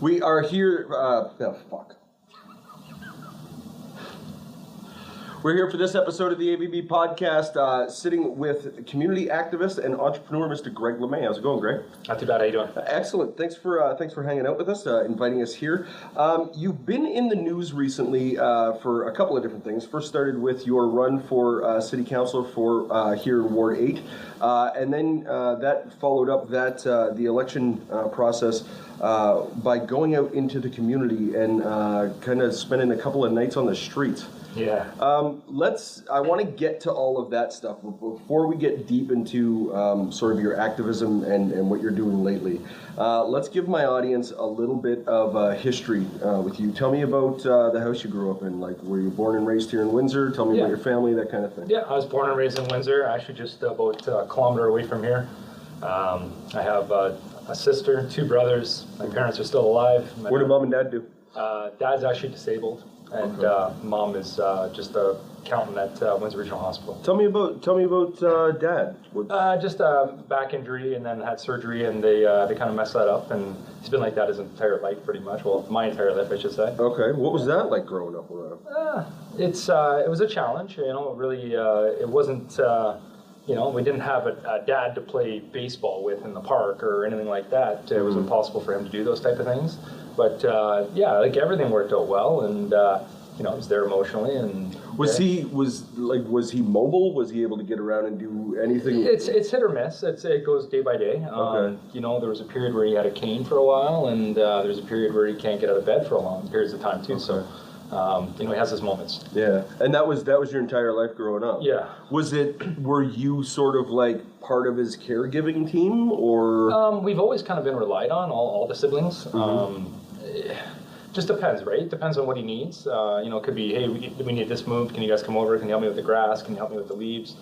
We are here, We're here for this episode of the AVB Podcast, sitting with community activist and entrepreneur, Mr. Greg Lemay. How's it going, Greg? Not too bad. How you doing? Excellent. Thanks for hanging out with us, inviting us here. You've been in the news recently for a couple of different things. First started with your run for city councilor for here in Ward 8, and then that followed up the election process by going out into the community and kind of spending a couple of nights on the streets. Yeah. I want to get to all of that stuff, but before we get deep into sort of your activism and what you're doing lately, let's give my audience a little bit of history with you. Tell me about the house you grew up in. Like, were you born and raised here in Windsor? Tell me about your family, that kind of thing. Yeah, I was born and raised in Windsor, actually just about a kilometer away from here. I have a sister, 2 brothers. My parents are still alive. What do mom and dad do? Dad's actually disabled. And mom is just an accountant at Windsor Regional Hospital. Tell me about dad. Just a back injury, and then had surgery, and they kind of messed that up. And he's been like that his entire life, pretty much. Well, my entire life, I should say. Okay, what was that like growing up around? It was a challenge. Really, it wasn't. We didn't have a dad to play baseball with in the park or anything like that. It was impossible for him to do those type of things. But everything worked out well, and he was there emotionally. And was he mobile? Was he able to get around and do anything? It's hit or miss. It goes day by day. Okay. There was a period where he had a cane for a while, and there's a period where he can't get out of bed for a long periods of time too. Okay. So. He has his moments. Yeah, and that was your entire life growing up. Yeah. Were you sort of like part of his caregiving team, or? We've always kind of been relied on, all the siblings. Just depends, right? Depends on what he needs. It could be, hey, we need this moved. Can you guys come over? Can you help me with the grass? Can you help me with the leaves?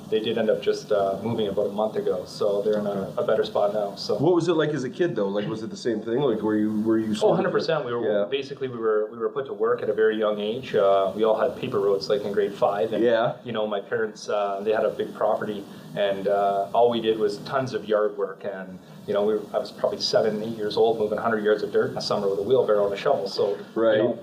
They did end up just moving about a month ago, so they're in a better spot now. So. What was it like as a kid, though? Like, was it the same thing? Like, were you? 100%. We were basically we were put to work at a very young age. We all had paper roads, like in grade 5. And, my parents they had a big property, and all we did was tons of yard work. And I was probably 7, 8 years old, moving 100 yards of dirt in the summer with a wheelbarrow and a shovel. So, right.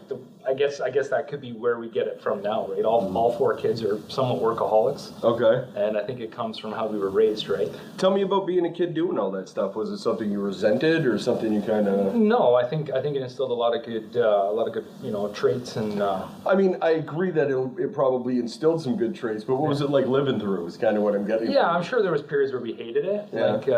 I guess that could be where we get it from now, right? All 4 kids are somewhat workaholics. Okay. And I think it comes from how we were raised, right? Tell me about being a kid doing all that stuff. Was it something you resented, or something you kind of? No, I think it instilled a lot of good traits and. I mean, I agree that it probably instilled some good traits, but what was it like living through? Is kind of what I'm getting. Yeah, I'm sure there was periods where we hated it. Yeah. Like we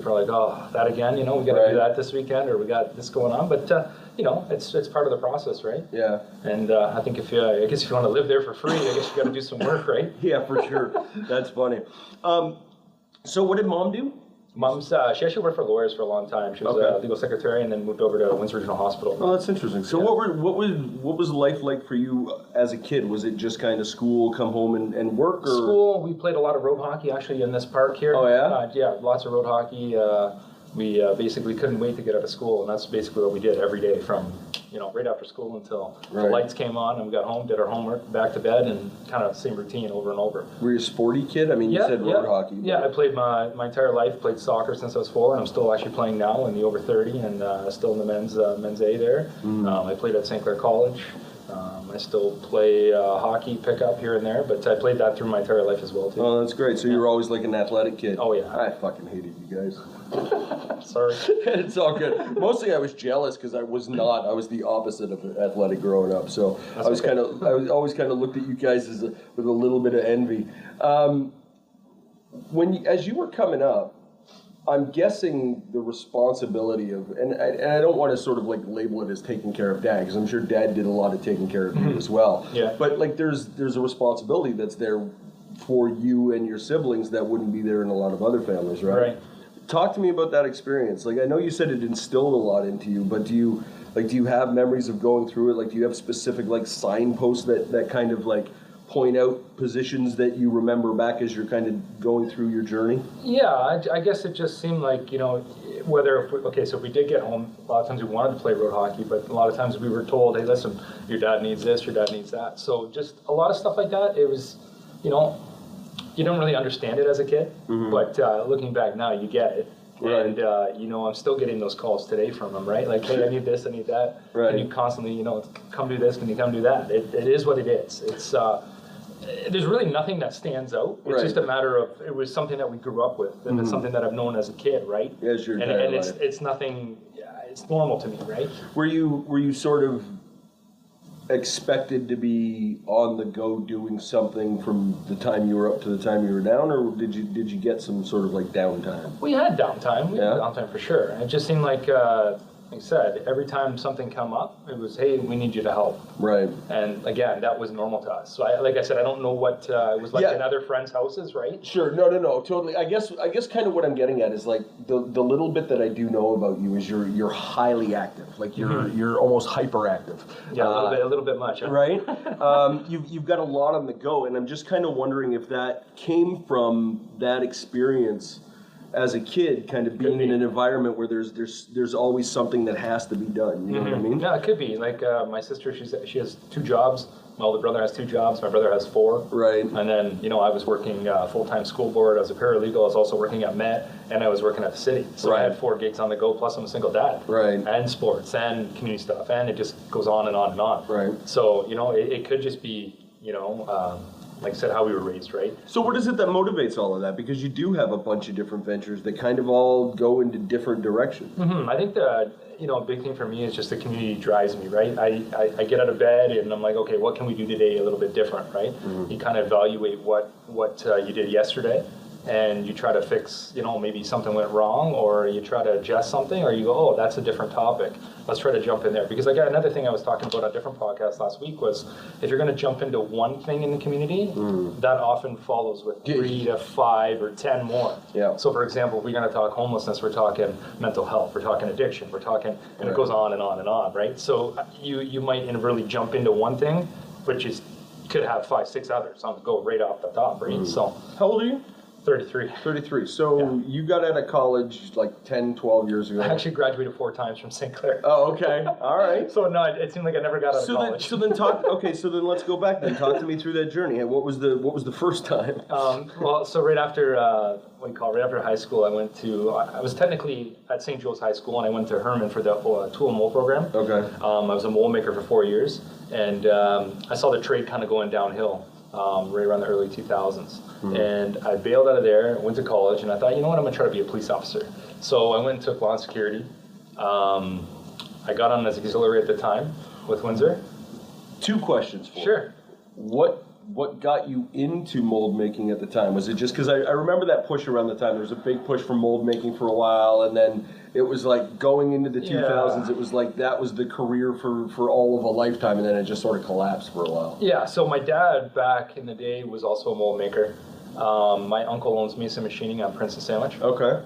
were like, oh, that again. We got to do that this weekend, or we got this going on, but. It's part of the process, right? Yeah. And I think if you want to live there for free, I guess you got to do some work, right? Yeah, for sure. That's funny. So what did mom do? Mom's she actually worked for lawyers for a long time. She was a legal secretary, and then moved over to Windsor Regional Hospital. Oh, that's interesting. So what was life like for you as a kid? Was it just kind of school, come home and work? Or? School. We played a lot of road hockey actually in this park here. Oh yeah. Yeah, lots of road hockey. We basically couldn't wait to get out of school, and that's basically what we did every day from, right after school until the lights came on and we got home, did our homework, back to bed, and kind of same routine over and over. Were you a sporty kid? I mean, you said road hockey. But... Yeah, I played my entire life, played soccer since I was 4, and I'm still actually playing now in the over 30 and still in the men's A there. I played at St. Clair College. I still play hockey, pickup here and there, but I played that through my entire life as well, too. Oh, that's great. So you were always like an athletic kid. Oh, yeah. I fucking hated you guys. Sorry. It's all good. Mostly I was jealous because I was the opposite of athletic growing up. So I was always kind of looked at you guys with a little bit of envy. As you were coming up, I'm guessing the responsibility of, and I don't want to sort of like label it as taking care of dad, because I'm sure dad did a lot of taking care of you as well. Yeah. But like there's a responsibility that's there for you and your siblings that wouldn't be there in a lot of other families, right? Right. Talk to me about that experience. Like, I know you said it instilled a lot into you, but do you have memories of going through it? Like, do you have specific like signposts that kind of like point out positions that you remember back as you're kind of going through your journey? Yeah, I guess it just seemed like, so if we did get home, a lot of times we wanted to play road hockey, but a lot of times we were told, hey, listen, your dad needs this, your dad needs that. So just a lot of stuff like that. It was, you don't really understand it as a kid, but looking back now, you get it. And, I'm still getting those calls today from them, right? Like, hey, I need this, I need that. Right. And you constantly, come do this, can you come do that? It is what it is. It's, there's really nothing that stands out. It's just a matter of, it was something that we grew up with, and it's something that I've known as a kid, right? As your and entire life. It's nothing, it's normal to me, right? Were you sort of expected to be on the go doing something from the time you were up to the time you were down, or did you get some sort of like downtime? We had downtime. We had downtime for sure. It just seemed like I said, every time something come up, it was, hey, we need you to help. Right. And again, that was normal to us. So like I said, I don't know what it was like in other friends' houses, right? Sure. No, totally. I guess kind of what I'm getting at is like the little bit that I do know about you is you're highly active. Like you're almost hyperactive. Yeah, a little bit much. Huh? Right. You've got a lot on the go, and I'm just kind of wondering if that came from that experience as a kid, kind of being in an environment where there's always something that has to be done. You know what I mean? Yeah, it could be. Like my sister, she has 2 jobs. My older brother has 2 jobs. My brother has 4. Right. And then, I was working full-time school board as a paralegal. I was also working at Met, and I was working at the city. So I had 4 gigs on the go, plus I'm a single dad. Right. And sports and community stuff, and it just goes on and on and on. Right. So, it could just be, like I said, how we were raised, right? So what is it that motivates all of that? Because you do have a bunch of different ventures that kind of all go into different directions. I think a big thing for me is just the community drives me, right? I get out of bed and I'm like, okay, what can we do today a little bit different, right? You kind of evaluate what you did yesterday, and you try to fix, maybe something went wrong, or you try to adjust something, or you go, oh, that's a different topic. Let's try to jump in there. Because another thing I was talking about on a different podcast last week was, if you're going to jump into one thing in the community, that often follows with 3 to 5 or 10 more. Yeah. So for example, if we're going to talk homelessness, we're talking mental health, we're talking addiction, we're talking, and it goes on and on and on, right? So you might inadvertently jump into one thing, but you could have 5, 6 others on the go right off the top, right? So how old are you? 33. 33. So you got out of college like 10, 12 years ago. I actually graduated 4 times from St. Clair. Oh, okay. All right. So no, it seemed like I never got out of college. So then let's go back then. Talk to me through that journey. What was the first time? So right after right after high school, I was technically at St. Joe's High School, and I went to Herman for the tool and mold program. Okay. I was a mold maker for 4 years, and I saw the trade kind of going downhill. Right around the early 2000s. And I bailed out of there, went to college, and I thought, I'm going to try to be a police officer. So I went and took law and security. I got on as auxiliary at the time with Windsor. 2 questions for you. Sure. What got you into mold making at the time? Was it just because I remember that push around the time? There was a big push for mold making for a while, and then it was like going into the 2000s, it was like that was the career for all of a lifetime, and then it just sort of collapsed for a while. Yeah, so my dad back in the day was also a mold maker. My uncle owns Mesa Machining on Prince and Sandwich. Okay.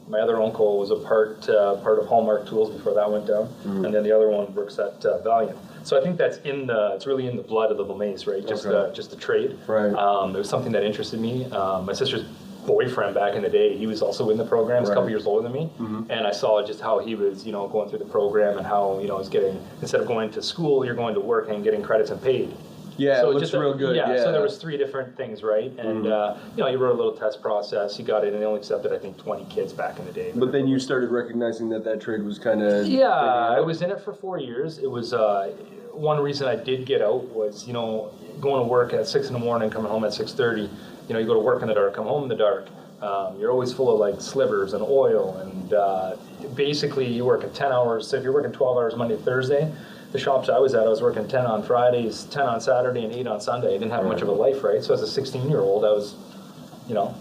My other uncle was a part of Hallmark Tools before that went down, and then the other one works at Valiant. So I think it's really in the blood of the Lemays, right? Just the trade. Right. It was something that interested me. My sister's boyfriend back in the day, he was also in the program. He's a couple years older than me, and I saw just how he was, going through the program, and how he's getting, instead of going to school, you're going to work and getting credits and paid. Yeah, so it looks real good. Yeah, so there was 3 different things, right? And you wrote a little test process. He got it, and they only accepted, I think, 20 kids back in the day. But then you started recognizing that trade was kind of... Yeah, I was in it for 4 years. It was one reason I did get out was going to work at 6 in the morning, coming home at 6:30. You go to work in the dark, come home in the dark. You're always full of like slivers and oil, and basically you work at 10 hours. So if you're working 12 hours Monday to Thursday, the shops I was at, I was working 10 on Fridays, 10 on Saturday, and 8 on Sunday. I didn't have much of a life, right? So as a 16-year-old, I was,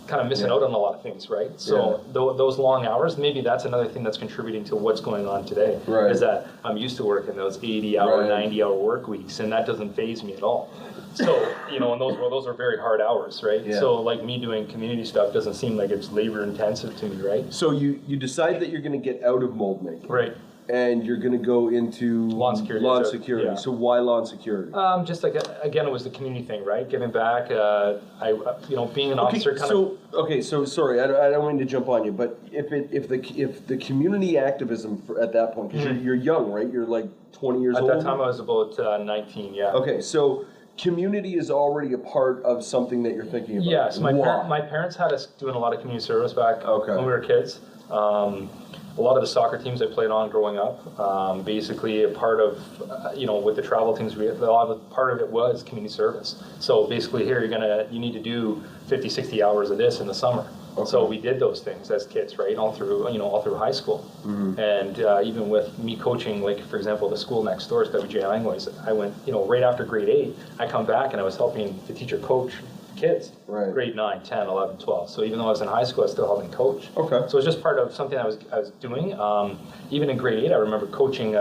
kind of missing out on a lot of things, right? So those long hours, maybe that's another thing that's contributing to what's going on today. Right. Is that I'm used to working those 80-hour, 90-hour work weeks, and that doesn't faze me at all. So, and those are very hard hours, right? Yeah. So like me doing community stuff doesn't seem like it's labor intensive to me, right? So you decide that you're going to get out of mold making. Right. And you're going to go into lawn security. Yeah. So why lawn security? Just like again, it was the community thing, right? Giving back. Being an officer. So sorry, I don't mean to jump on you, but if the community activism at that point, because you're young, right? You're like 20 years old. At that time, I was about 19. Yeah. Okay, so community is already a part of something that you're thinking about. Yes, my parents had us doing a lot of community service back when we were kids. A lot of the soccer teams I played on growing up, basically a part of, with the travel teams, part of it was community service. So basically here you need to do 50, 60 hours of this in the summer. Okay. So we did those things as kids, right, all through high school. Mm-hmm. And even with me coaching, like, for example, the school next door, WJ Langways, I went, right after grade 8, I come back and I was helping the teacher coach kids, right. Grade 9, 10, 11, 12. So even though I was in high school, I was still helping coach. Okay. So it's just part of something I was doing. Even in grade 8, I remember coaching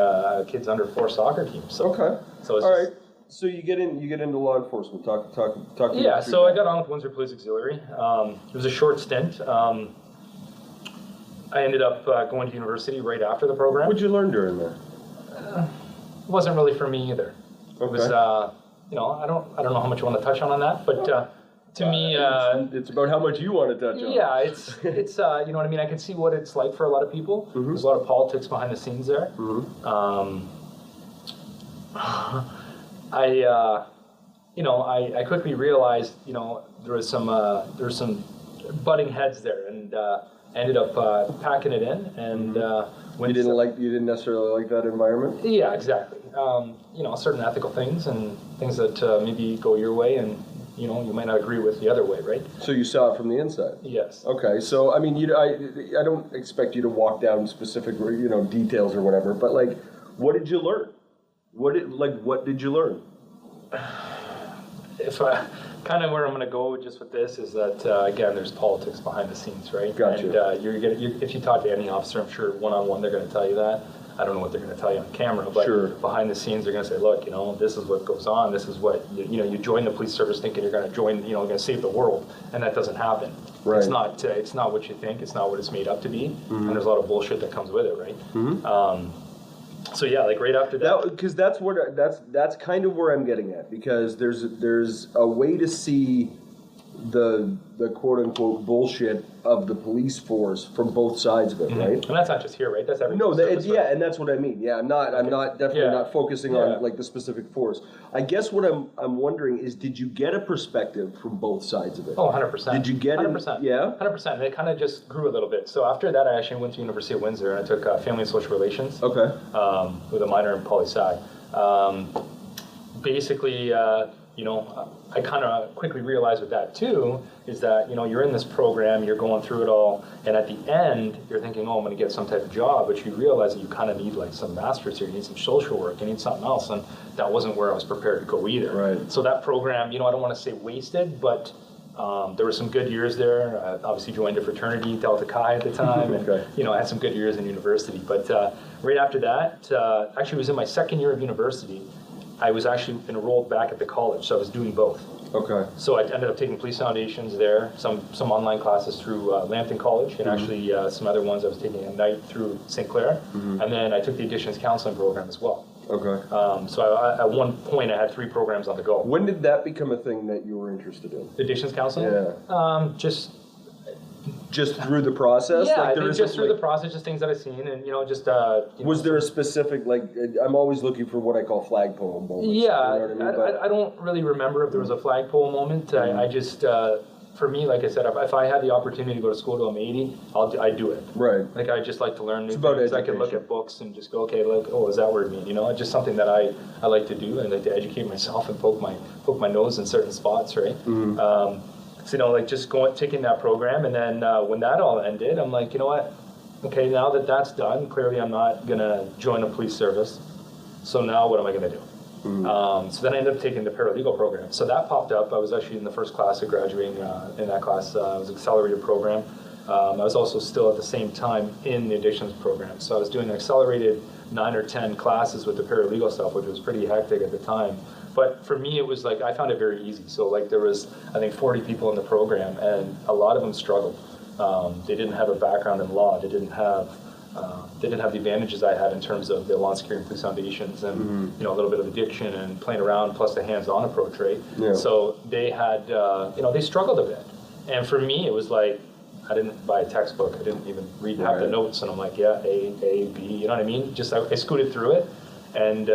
kids under 4 soccer teams. So, okay. So it's all right. So you get into law enforcement. Talk to me. Yeah. So I got on with Windsor Police Auxiliary. It was a short stint. I ended up going to university right after the program. What did you learn during there? It wasn't really for me either. Okay. It was, I don't know how much you want to touch on that, but. To me, it's about how much you want to touch on. Yeah, it's you know what I mean. I can see what it's like for a lot of people. Mm-hmm. There's a lot of politics behind the scenes there. Mm-hmm. I quickly realized, there was some butting heads there, and ended up packing it in. And you didn't necessarily like that environment. Yeah, exactly. Certain ethical things and things that maybe go your way and. You might not agree with the other way, right? So you saw it from the inside? Yes. Okay, so, I mean, I don't expect you to walk down specific, details or whatever, but, like, what did you learn? What did you learn? Kind of where I'm going to go just with this is that, again, there's politics behind the scenes, right? Gotcha. And if you talk to any officer, I'm sure one-on-one they're going to tell you that. I don't know what they're going to tell you on camera, but sure. Behind the scenes, they're going to say, look, this is what goes on. This is what, you join the police service thinking you're going to join, going to save the world, and that doesn't happen. Right. It's not what you think. It's not what it's made up to be, mm-hmm. And there's a lot of bullshit that comes with it, right? Mm-hmm. So yeah, like right after that. Because that's kind of where I'm getting at, because there's a way to see the quote unquote bullshit of the police force from both sides of it, mm-hmm. Right? And that's not just here, right? That's every right? And that's what I mean. Yeah, I'm not focusing on like the specific force. I guess what I'm wondering is, did you get a perspective from both sides of it? Oh, 100%. Did you get 100%? Yeah, 100%. And it kind of just grew a little bit. So after that, I actually went to University of Windsor and I took Family and Social Relations. Okay. With a minor in poli-sci. Basically. I kind of quickly realized with that too, is that, you're in this program, you're going through it all, and at the end, you're thinking, I'm going to get some type of job, but you realize that you kind of need like some master's here, you need some social work, you need something else, and that wasn't where I was prepared to go either. Right. So that program, I don't want to say wasted, but there were some good years there. I obviously joined a fraternity, Delta Chi at the time, okay. And, I had some good years in university. But right after that, actually it was in my second year of university, I was actually enrolled back at the college, so I was doing both. Okay. So I ended up taking police foundations there, some online classes through Lambton College, and mm-hmm. actually some other ones I was taking at night through St. Clair, mm-hmm. and then I took the Addictions Counseling program as well. Okay. So at one point I had 3 programs on the go. When did that become a thing that you were interested in? Addictions counseling? Yeah. Just through the process? Yeah, I think just through the process, just things that I've seen, and was there a specific, I'm always looking for what I call flagpole moments. Yeah, you know what I mean? I don't really remember if there was a flagpole moment. Mm-hmm. I just, for me, like I said, if I had the opportunity to go to school till I'm 80, I'd do it. Right. Like I just like to learn new things. I can look at books and just go, okay, is that word mean? It's just something that I like to do, and I like to educate myself and poke my nose in certain spots, right? Mm-hmm. So, just taking that program, and then when that all ended, I'm like, you know what? Okay, now that that's done, clearly I'm not going to join the police service. So now what am I going to do? Mm-hmm. So then I ended up taking the paralegal program. So that popped up. I was actually in the first class of graduating in that class. It was an accelerated program. I was also still at the same time in the addictions program. So I was doing an accelerated 9 or 10 classes with the paralegal stuff, which was pretty hectic at the time. But for me, it was I found it very easy. So there was, I think, 40 people in the program, and a lot of them struggled. They didn't have a background in law. They didn't have the advantages I had in terms of the law and security and police foundations, and mm-hmm. A little bit of addiction and playing around, plus the hands-on approach, right? Yeah. So they had, they struggled a bit. And for me, it was I didn't buy a textbook. I didn't even read half the notes, and I'm like, yeah, A, B, you know what I mean? Just I scooted through it, and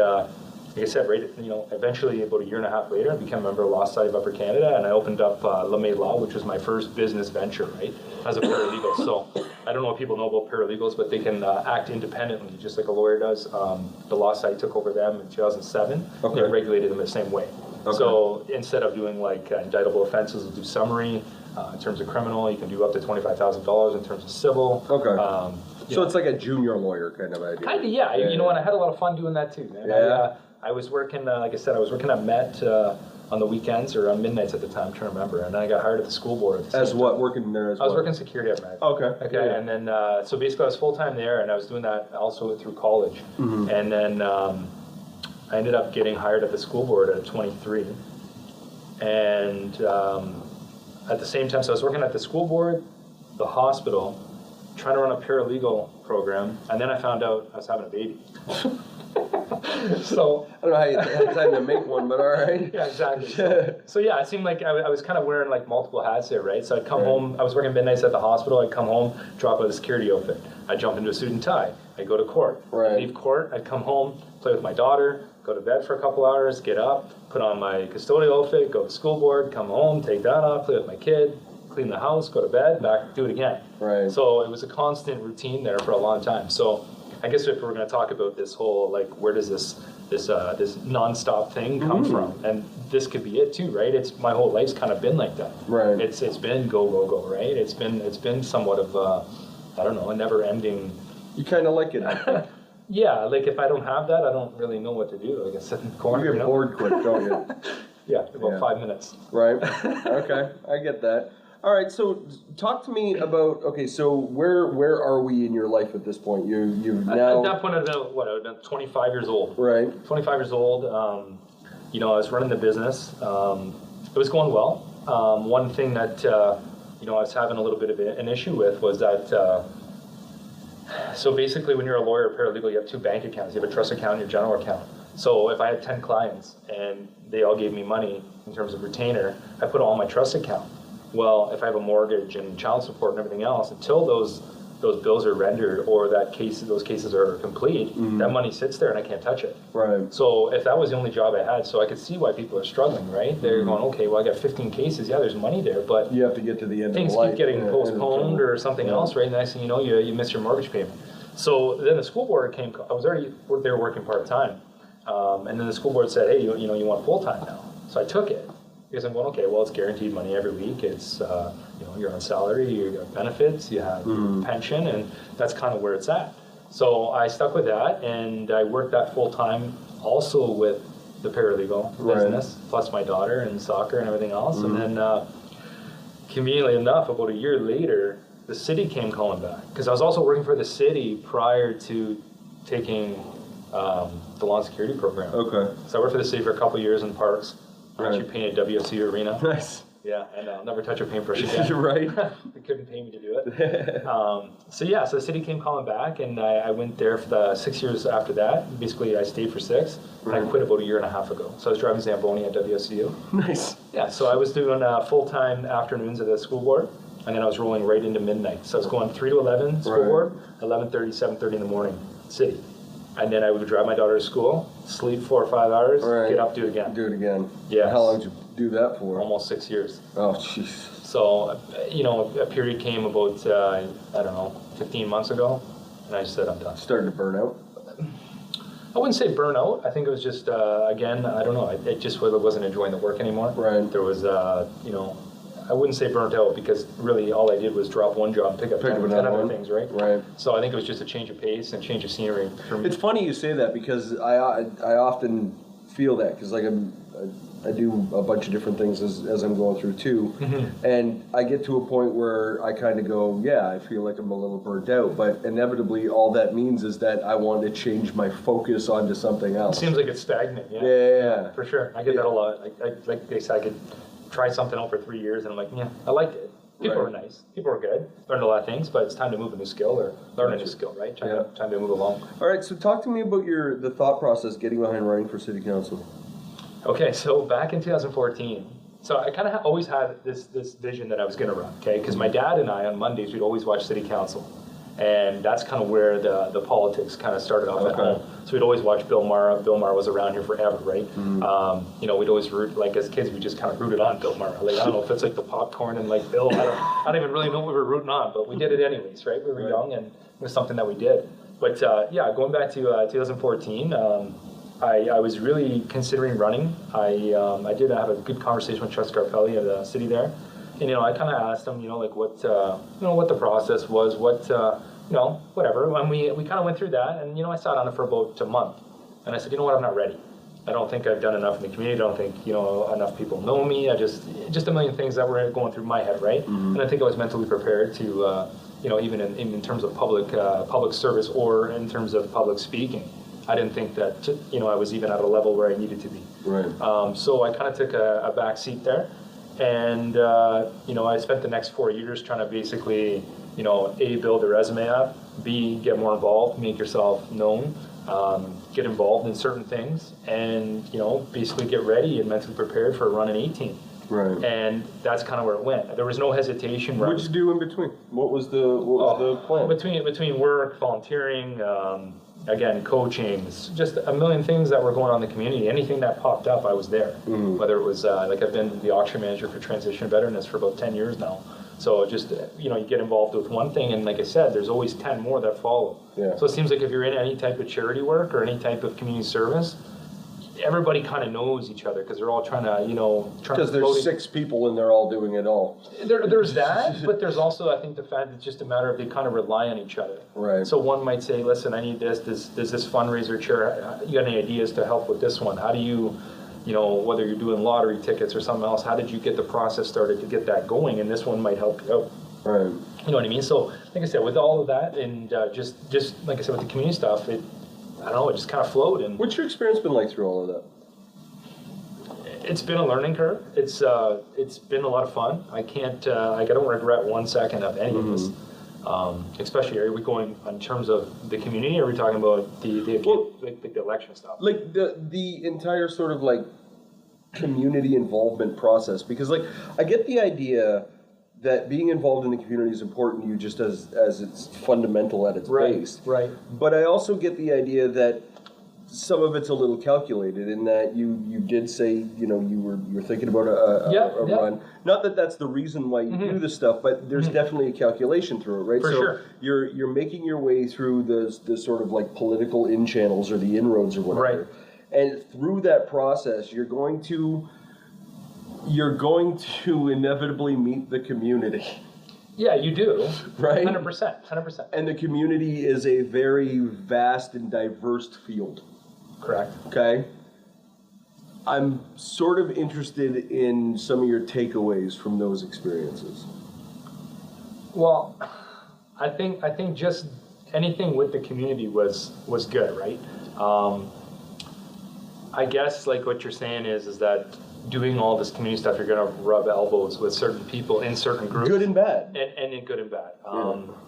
like I said, right, eventually about a year and a half later, I became a member of Law Society of Upper Canada, and I opened up Lemay Law, which was my first business venture, right, as a paralegal. So I don't know if people know about paralegals, but they can act independently, just like a lawyer does. The Law Society took over them in 2007. Okay. They regulated them the same way. Okay. So instead of doing like indictable offenses, we'll do summary. In terms of criminal, you can do up to $25,000. In terms of civil. Okay. So it's like a junior lawyer kind of idea. Kind of, yeah. You know, and I had a lot of fun doing that too, man. Yeah. I was working, like I said, I was working at Met on the weekends or on midnights at the time, I'm trying to remember. And then I got hired at the school board. As what? Working there as well? I was working security at Met. Okay. Okay. Yeah. And then, so basically I was full-time there, and I was doing that also through college. Mm-hmm. And then I ended up getting hired at the school board at 23. And at the same time, so I was working at the school board, the hospital, trying to run a paralegal program, and then I found out I was having a baby. So I don't know how you had time to make one, but all right. Yeah, exactly. So yeah, it seemed like I was kind of wearing like multiple hats there, right? So I'd come home, I was working midnights at the hospital, I'd come home, drop out a security outfit. I'd jump into a suit and tie. I'd go to court. Right. I'd leave court, I'd come home, play with my daughter, go to bed for a couple hours, get up, put on my custodial outfit, go to school board, come home, take that off, play with my kid, clean the house, go to bed, back, do it again. Right. So it was a constant routine there for a long time. So I guess if we're going to talk about this whole, like, where does this nonstop thing come from? And this could be it too, right? It's my whole life's kind of been like that. Right. It's been go, go, go, right? It's been somewhat of I don't know, a never-ending. You kind of like it. Yeah, like if I don't have that, I don't really know what to do. I can sit in the corner. You get bored quick, don't you? Yeah, about 5 minutes. Right. Okay, I get that. All right, so talk to me about, okay, so where are we in your life at this point? You've now... At that point, I've been 25 years old. Right. 25 years old. I was running the business. It was going well. One thing that, I was having a little bit of an issue with was that, so basically when you're a lawyer or paralegal, you have two bank accounts. You have a trust account and your general account. So if I had 10 clients and they all gave me money in terms of retainer, I put it all in my trust account. Well, if I have a mortgage and child support and everything else, until those bills are rendered or those cases are complete, that money sits there and I can't touch it. Right. So if that was the only job I had, so I could see why people are struggling, right? They're going, okay, well, I got 15 cases. Yeah, there's money there, but you have to get to the end. Things keep getting postponed or something else, right? And the next thing you know, you miss your mortgage payment. So then the school board came. I was already there working part time, and then the school board said, hey, you want full time now? So I took it. Because I'm going, okay, well, it's guaranteed money every week. It's, you're on salary, you have benefits, you have pension, and that's kind of where it's at. So I stuck with that, and I worked that full time also with the paralegal business, plus my daughter and soccer and everything else. And then, conveniently enough, about a year later, the city came calling back. Because I was also working for the city prior to taking the law and security program. Okay. So I worked for the city for a couple of years in parks. I actually painted WFC Arena. Nice. Yeah, and I'll never touch a paintbrush again. Right. They couldn't pay me to do it. So the city came calling back, and I went there for the 6 years after that. Basically, I stayed for 6, and I quit about a year and a half ago. So I was driving Zamboni at WSU. Nice. Yeah, so I was doing full-time afternoons at the school board, and then I was rolling right into midnight. So I was going 3 to 11 school board, 11:30, 7:30 in the morning, city. And then I would drive my daughter to school, sleep 4 or 5 hours, get up, do it again. Do it again. Yeah. How long did you do that for? Almost 6 years. Oh, jeez. So, a period came about, 15 months ago, and I just said, I'm done. Starting to burn out? I wouldn't say burn out. I think it was just, again, I don't know. It just wasn't enjoying the work anymore. Right. There was, I wouldn't say burnt out because really all I did was drop one job and pick up 10 other things, right? Right. So I think it was just a change of pace and change of scenery for me. It's funny you say that because I often feel that because like I do a bunch of different things as I'm going through too, and I get to a point where I kind of go, yeah, I feel like I'm a little burnt out, but inevitably all that means is that I want to change my focus onto something else. It seems like it's stagnant. Yeah. For sure. I get that a lot. Like I said, I could try something out for 3 years, and I'm like, yeah, I liked it. People were nice. People were good. Learned a lot of things, but it's time to move a new skill or learn a new skill, right? Time to move along. All right, so talk to me about the thought process getting behind running for city council. Okay, so back in 2014, so I kind of always had this vision that I was going to run, okay? Because my dad and I, on Mondays, we'd always watch city council. And that's kind of where the politics kind of started off at home. So we'd always watch Bill Maher. Bill Maher was around here forever, right? You know, we'd always root, like as kids, we just kind of rooted on Bill Maher. Like, I don't know if it's like the popcorn and like Bill, I don't even really know what we were rooting on, but we did it anyways, right? We were young and it was something that we did. But yeah, going back to 2014, I was really considering running. I did have a good conversation with Chuck Scarpelli at the city there. And, you know, I kind of asked him, you know, like what the process was, you know, whatever. And we kind of went through that. And, you know, I sat on it for about a month. And I said, you know what, I'm not ready. I don't think I've done enough in the community. I don't think, you know, enough people know me. Just a million things that were going through my head, right? And I think I was mentally prepared to, you know, even in terms of public service or in terms of public speaking. I didn't think that, you know, I was even at a level where I needed to be. Right. So I kind of took a back seat there. And, you know, I spent the next 4 years trying to basically, you know, A, build a resume up, B, get more involved, make yourself known, get involved in certain things, and, you know, basically get ready and mentally prepared for a run in 18. Right. And that's kind of where it went. There was no hesitation. What did you do in between? What was the plan? Between work, volunteering, again, coaching, just a million things that were going on in the community. Anything that popped up, I was there. Whether it was, like I've been the auction manager for Transition Veterans for about 10 years now. So just, you know, you get involved with one thing, and like I said, there's always 10 more that follow. Yeah. So it seems like if you're in any type of charity work or any type of community service, everybody kind of knows each other because they're all trying to, you know, because there's 6 people and they're all doing it all. There's that, but there's also, I think, the fact that it's just a matter of they kind of rely on each other. Right. So one might say, listen, I need this. There's this fundraiser chair. You got any ideas to help with this one? How do you, you know, whether you're doing lottery tickets or something else, how did you get the process started to get that going? And this one might help you out. Right. You know what I mean? So, like I said, with all of that and just like I said, with the community stuff, I don't know, it just kind of flowed. And what's your experience been like through all of that? It's been a learning curve. It's been a lot of fun. I don't regret 1 second of any of this. Especially, are we going in terms of the community? Or are we talking about the election stuff? Like the entire sort of like community involvement process, because like I get the idea that being involved in the community is important to you just as it's fundamental at its base. Right. But I also get the idea that some of it's a little calculated in that you did say, you know, you were thinking about a run. Not that that's the reason why you do this stuff, but there's definitely a calculation through it, right? For sure. You're making your way through the sort of like political in channels or the inroads or whatever. Right. And through that process, you're going to inevitably meet the community. Yeah, you do. Right? 100%. And the community is a very vast and diverse field. Correct. Okay? I'm sort of interested in some of your takeaways from those experiences. Well, I think just anything with the community was good, right? I guess like what you're saying is that doing all this community stuff, you're going to rub elbows with certain people in certain groups. Good and bad. And in good and bad.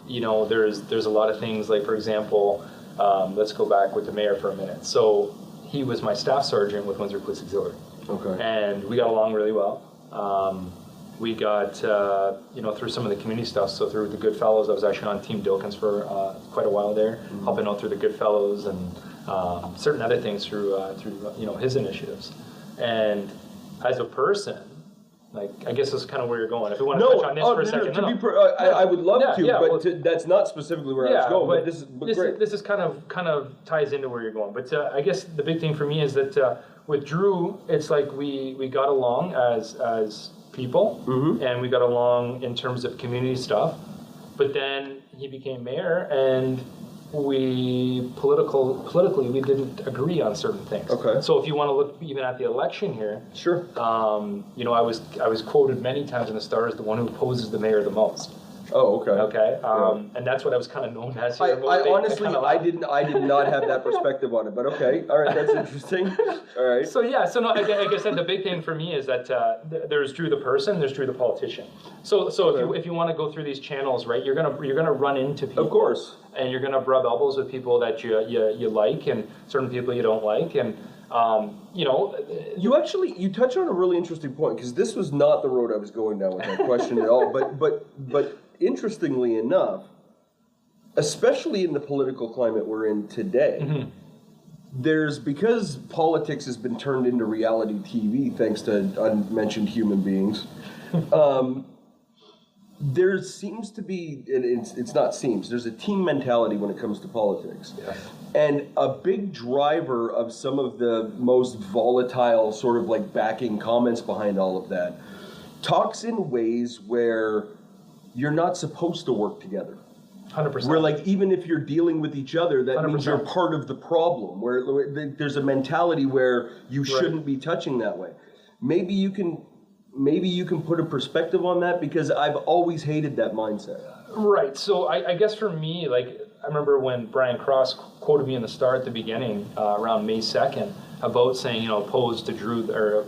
You know, there's a lot of things, like, for example, let's go back with the mayor for a minute. So he was my staff sergeant with Windsor Police Auxiliary. Okay. And we got along really well. We got, you know, through some of the community stuff, so through the Goodfellows, I was actually on Team Dilkins for quite a while there, helping out through the Goodfellows and certain other things through you know, his initiatives. And as a person, like, I guess that's kind of where you're going. If you want to touch on this for a second. I would love to, well, that's not specifically where I was going, but great. This is kind of ties into where you're going. But I guess the big thing for me is that with Drew, it's like we got along as people, and we got along in terms of community stuff. But then he became mayor, and politically we didn't agree on certain things. Okay. So if you want to look even at the election here, sure. You know, I was quoted many times in the Star as the one who opposes the mayor the most. Oh, okay. Okay. And that's what I was kind of known as here. I honestly, I did not have that perspective on it, but okay. All right, that's interesting. All right. So yeah, no, like I said, the big thing for me is that there's Drew the person, there's Drew the politician. So if you want to go through these channels, right, you're gonna run into people. Of course. And you're gonna rub elbows with people that you like, and certain people you don't like, and you know. You touch on a really interesting point, because this was not the road I was going down with that question at all. But interestingly enough, especially in the political climate we're in today, because politics has been turned into reality TV thanks to unmentioned human beings, there seems to be, there's a team mentality when it comes to politics. Yeah. And a big driver of some of the most volatile sort of like backing comments behind all of that talks in ways where you're not supposed to work together. 100%. Where like even if you're dealing with each other, that 100%. Means you're part of the problem. Where there's a mentality where you shouldn't be touching that way. Maybe you can put a perspective on that, because I've always hated that mindset. Right. So I guess for me, like I remember when Brian Cross quoted me in the Star at the beginning, around May 2nd, about saying, opposed to Drew, or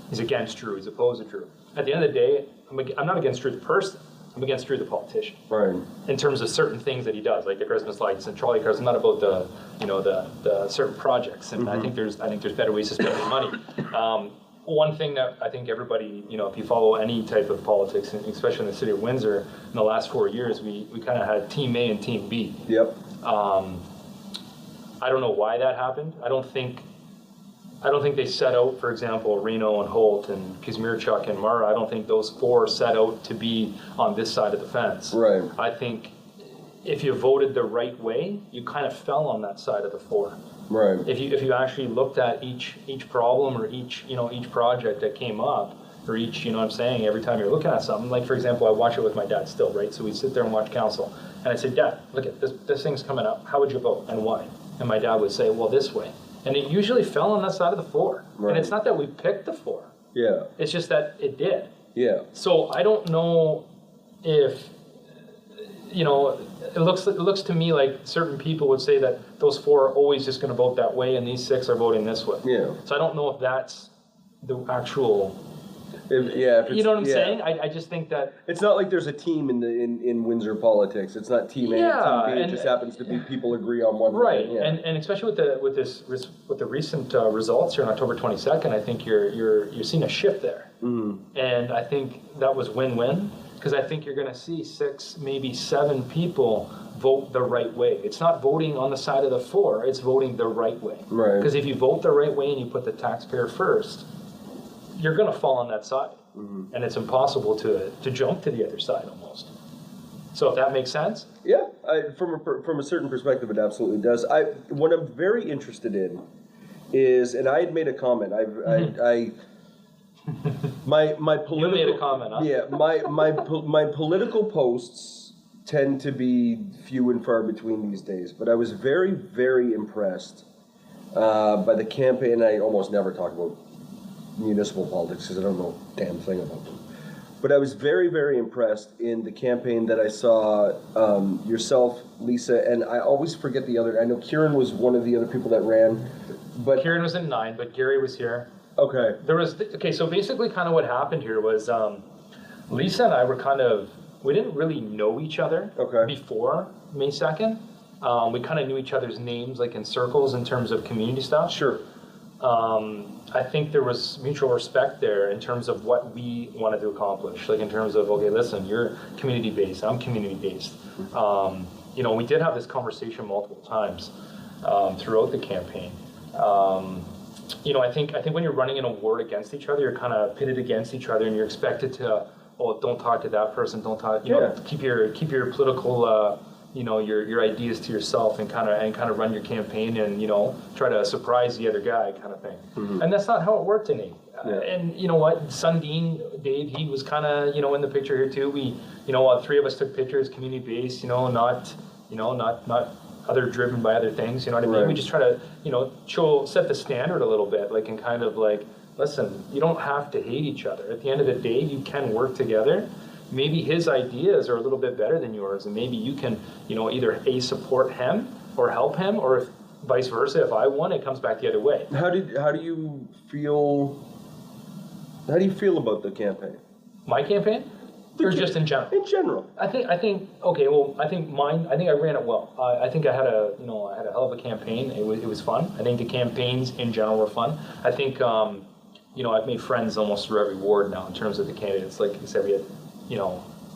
he's against Drew, he's opposed to Drew. At the end of the day, I'm not against Drew the person. I'm against Drew the politician. Right. In terms of certain things that he does, like the Christmas lights and trolley cars. I'm not about the certain projects, and I think there's better ways to spend your money. One thing that I think everybody, if you follow any type of politics, especially in the city of Windsor, in the last 4 years, we kind of had Team A and Team B. Yep. I don't know why that happened. I don't think they set out, for example, Reno and Holt and Kuzmirchuk and Mara. I don't think those four set out to be on this side of the fence. Right. I think if you voted the right way, you kind of fell on that side of the four. Right. If you actually looked at each problem or each project that came up, or each, every time you're looking at something, like for example, I watch it with my dad still, right? So we sit there and watch council, and I say, Dad, look at this thing's coming up. How would you vote and why? And my dad would say, well, this way. And it usually fell on that side of the four. Right. And it's not that we picked the four. Yeah. It's just that it did. Yeah. So I don't know if, it looks to me like certain people would say that those four are always just going to vote that way and these six are voting this way. Yeah. So I don't know if that's the actual... If you know what I'm saying? I just think that... It's not like there's a team in Windsor politics. It's not Team A and Team B. It just happens to be people agree on one right. thing. Yeah. And especially with the recent results here on October 22nd, I think you're seeing a shift there. Mm-hmm. And I think that was win-win, because I think you're going to see 6, maybe 7 people vote the right way. It's not voting on the side of the four, it's voting the right way. Right. Because if you vote the right way and you put the taxpayer first, you're going to fall on that side. Mm-hmm. And it's impossible to jump to the other side almost. So if that makes sense? Yeah, from a certain perspective, it absolutely does. What I'm very interested in is, and I had made a comment. My political. You made a comment, huh? Yeah, my political posts tend to be few and far between these days. But I was very, very impressed by the campaign. I almost never talk about municipal politics because I don't know a damn thing about them. But I was very, very impressed in the campaign that I saw yourself, Lisa, and I always forget the other. I know Kieran was one of the other people that ran. But Kieran was in 9, but Gary was here. Okay. So basically kind of what happened here was Lisa and I we didn't really know each other before May 2nd. We kind of knew each other's names, like in circles in terms of community stuff. Sure. I think there was mutual respect there in terms of what we wanted to accomplish. Like in terms of, okay, listen, you're community-based, I'm community-based. We did have this conversation multiple times throughout the campaign. I think when you're running in a ward against each other, you're kind of pitted against each other, and you're expected to, don't talk to that person, don't talk, keep your political, your ideas to yourself, and kind of run your campaign, and try to surprise the other guy, kind of thing. Mm-hmm. And that's not how it worked in A. Yeah. And you know what, Sundin, Dave, he was kind of in the picture here too. We, 3 of us took pictures, community based, not other driven by other things, you know what I mean? Right. We just try to, set the standard a little bit, like, and kind of like, listen, you don't have to hate each other. At the end of the day, you can work together. Maybe his ideas are a little bit better than yours, and maybe you can, either support him or help him, or if, vice versa. If I won, it comes back the other way. How do you feel about the campaign? My campaign? Or just in general? In general. I think mine, I ran it well. I think I had a hell of a campaign. It was fun. I think the campaigns in general were fun. I think, I've made friends almost through every ward now in terms of the candidates. Like I said, we had,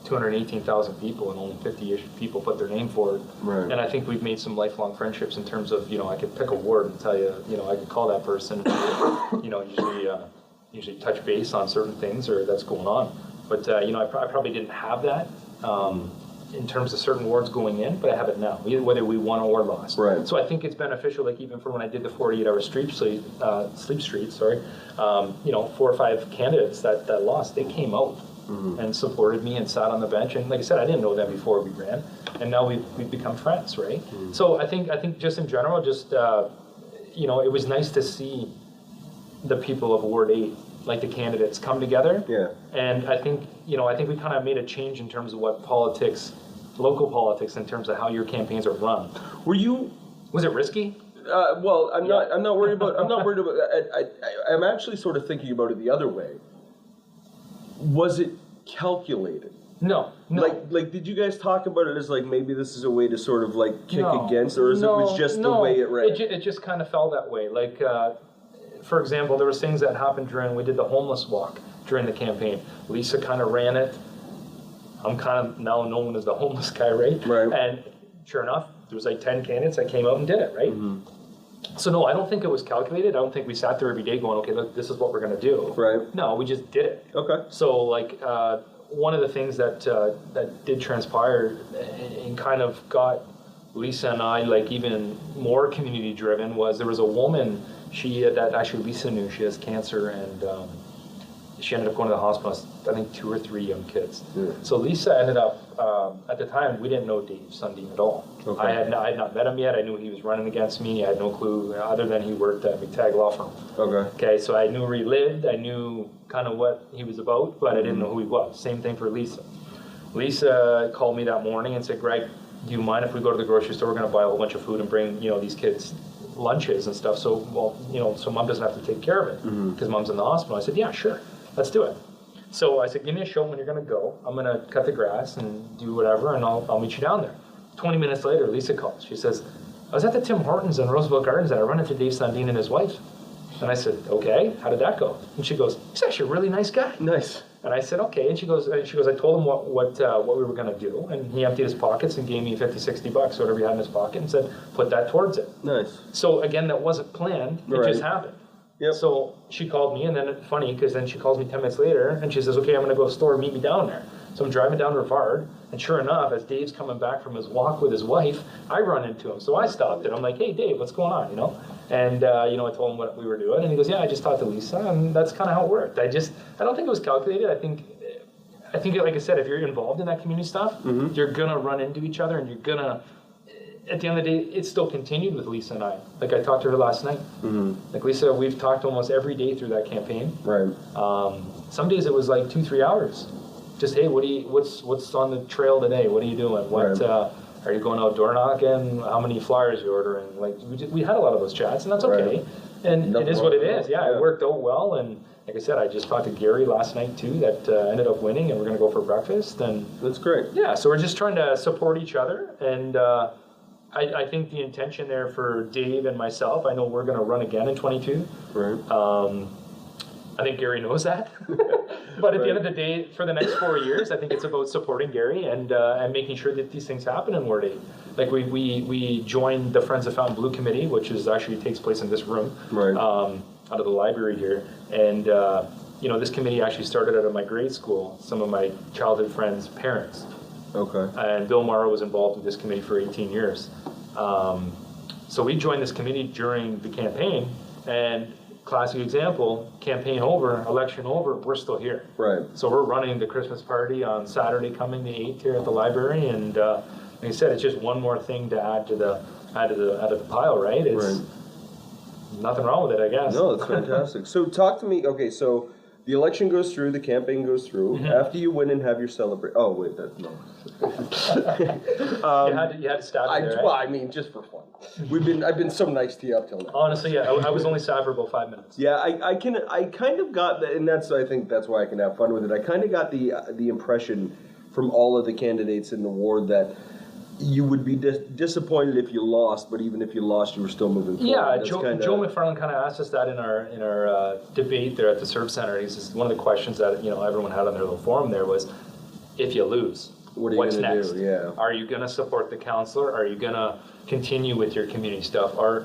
218,000 people and only 50-ish people put their name forward. Right. And I think we've made some lifelong friendships in terms of, I could pick a ward and tell you, I could call that person, usually touch base on certain things or that's going on. But, I probably didn't have that in terms of certain wards going in, but I have it now, whether we won or lost. Right. So I think it's beneficial, like even for when I did the 48-hour sleep street, 4 or 5 candidates that lost, they came out and supported me and sat on the bench. And like I said, I didn't know them before we ran, and now we've become friends, right? So I think just in general, it was nice to see the people of Ward 8, like the candidates, come together. Yeah. And I think we kind of made a change in terms of what local politics, in terms of how your campaigns are run. Was it risky? Well, I'm not worried about. I'm actually sort of thinking about it the other way. Was it calculated? No. Like, did you guys talk about it as like maybe this is a way to sort of like kick against, or it was just the way it ran? It just kind of fell that way. Like, for example, there was things that happened we did the homeless walk during the campaign. Lisa kind of ran it. I'm kind of now known as the homeless guy, right? Right. And sure enough, there was like 10 candidates that came out and did it, right? Mm-hmm. So no, I don't think it was calculated. I don't think we sat there every day going, okay, look, this is what we're going to do. Right. No, we just did it. Okay. So like one of the things that did transpire and kind of got Lisa and I like even more community driven was there was a woman, Lisa knew she has cancer, and she ended up going to the hospital, I think 2 or 3 young kids. Yeah. So Lisa ended up, at the time, we didn't know Dave Sundin at all. Okay. I had not met him yet. I knew he was running against me. I had no clue, other than he worked at McTagg Law Firm. Okay, so I knew where he lived. I knew kind of what he was about, but I didn't know who he was. Same thing for Lisa. Lisa called me that morning and said, Greg, do you mind if we go to the grocery store? We're going to buy a whole bunch of food and bring, these kids lunches and stuff. So, so mom doesn't have to take care of it because mom's in the hospital. I said, yeah, sure. Let's do it. So I said, give me a show when you're going to go. I'm going to cut the grass and do whatever, and I'll meet you down there. 20 minutes later, Lisa calls. She says, I was at the Tim Hortons in Roosevelt Gardens, and I run into Dave Sundin and his wife. And I said, okay, how did that go? And she goes, he's actually a really nice guy. Nice. And I said, okay. And she goes, I told him what we were going to do. And he emptied his pockets and gave me $50, $60, whatever he had in his pocket, and said, put that towards it. Nice. So again, that wasn't planned. It just happened. Yep. So she called me, and then funny, because then she calls me 10 minutes later, and she says, okay, I'm going to go to the store, meet me down there. So I'm driving down Rivard, and sure enough, as Dave's coming back from his walk with his wife, I run into him. So I stopped it. I'm like, hey, Dave, what's going on, And, I told him what we were doing, and he goes, yeah, I just talked to Lisa, and that's kind of how it worked. I don't think it was calculated. I think, like I said, if you're involved in that community stuff, you're going to run into each other, and you're going to, at the end of the day, it still continued with Lisa and I. Like, I talked to her last night. Like, Lisa, we've talked almost every day through that campaign. Right. Some days it was like 2-3 hours. Just, hey, what's on the trail today? What are you doing? Are you going out door knocking? How many flyers are you ordering? Like, we had a lot of those chats, and that's okay. Right. And it is what it is. Yeah, it worked out well. And like I said, I just talked to Gary last night too, that ended up winning, and we're going to go for breakfast. And that's great. Yeah, so we're just trying to support each other. And I think the intention there for Dave and myself, I know we're going to run again in 22. Right. I think Gary knows that. But at the end of the day, for the next 4 years, I think it's about supporting Gary and making sure that these things happen in Ward 8. Like we joined the Friends of Fontainebleau Committee, which is actually takes place in this room, right. Out of the library here. And this committee actually started out of my grade school, some of my childhood friends' parents. Okay. And Bill Morrow was involved with this committee for 18 years. So we joined this committee during the campaign, and classic example, campaign over, election over, we're still here. Right. So we're running the Christmas party on Saturday coming the 8th here at the library, and like I said, it's just one more thing to add to the pile, right? It's nothing wrong with it, I guess. No, that's fantastic. So talk to me, okay, so the election goes through, the campaign goes through. Mm-hmm. After you win and have your celebration. Oh, wait, that's no. You had to stop there, right? Well, I mean, just for fun. I've been so nice to you up till now. Honestly, yeah, I was only sad for about 5 minutes. Yeah, I kind of got that, and I think that's why I can have fun with it. I kind of got the impression from all of the candidates in the ward that you would be disappointed if you lost, but even if you lost, you were still moving forward. Yeah, Joe McFarland kind of asked us that in our debate there at the Serve Center. He says one of the questions that everyone had on their little forum there was, if you lose, what's next? Do? Yeah. Are you going to support the counselor? Are you going to continue with your community stuff? Or,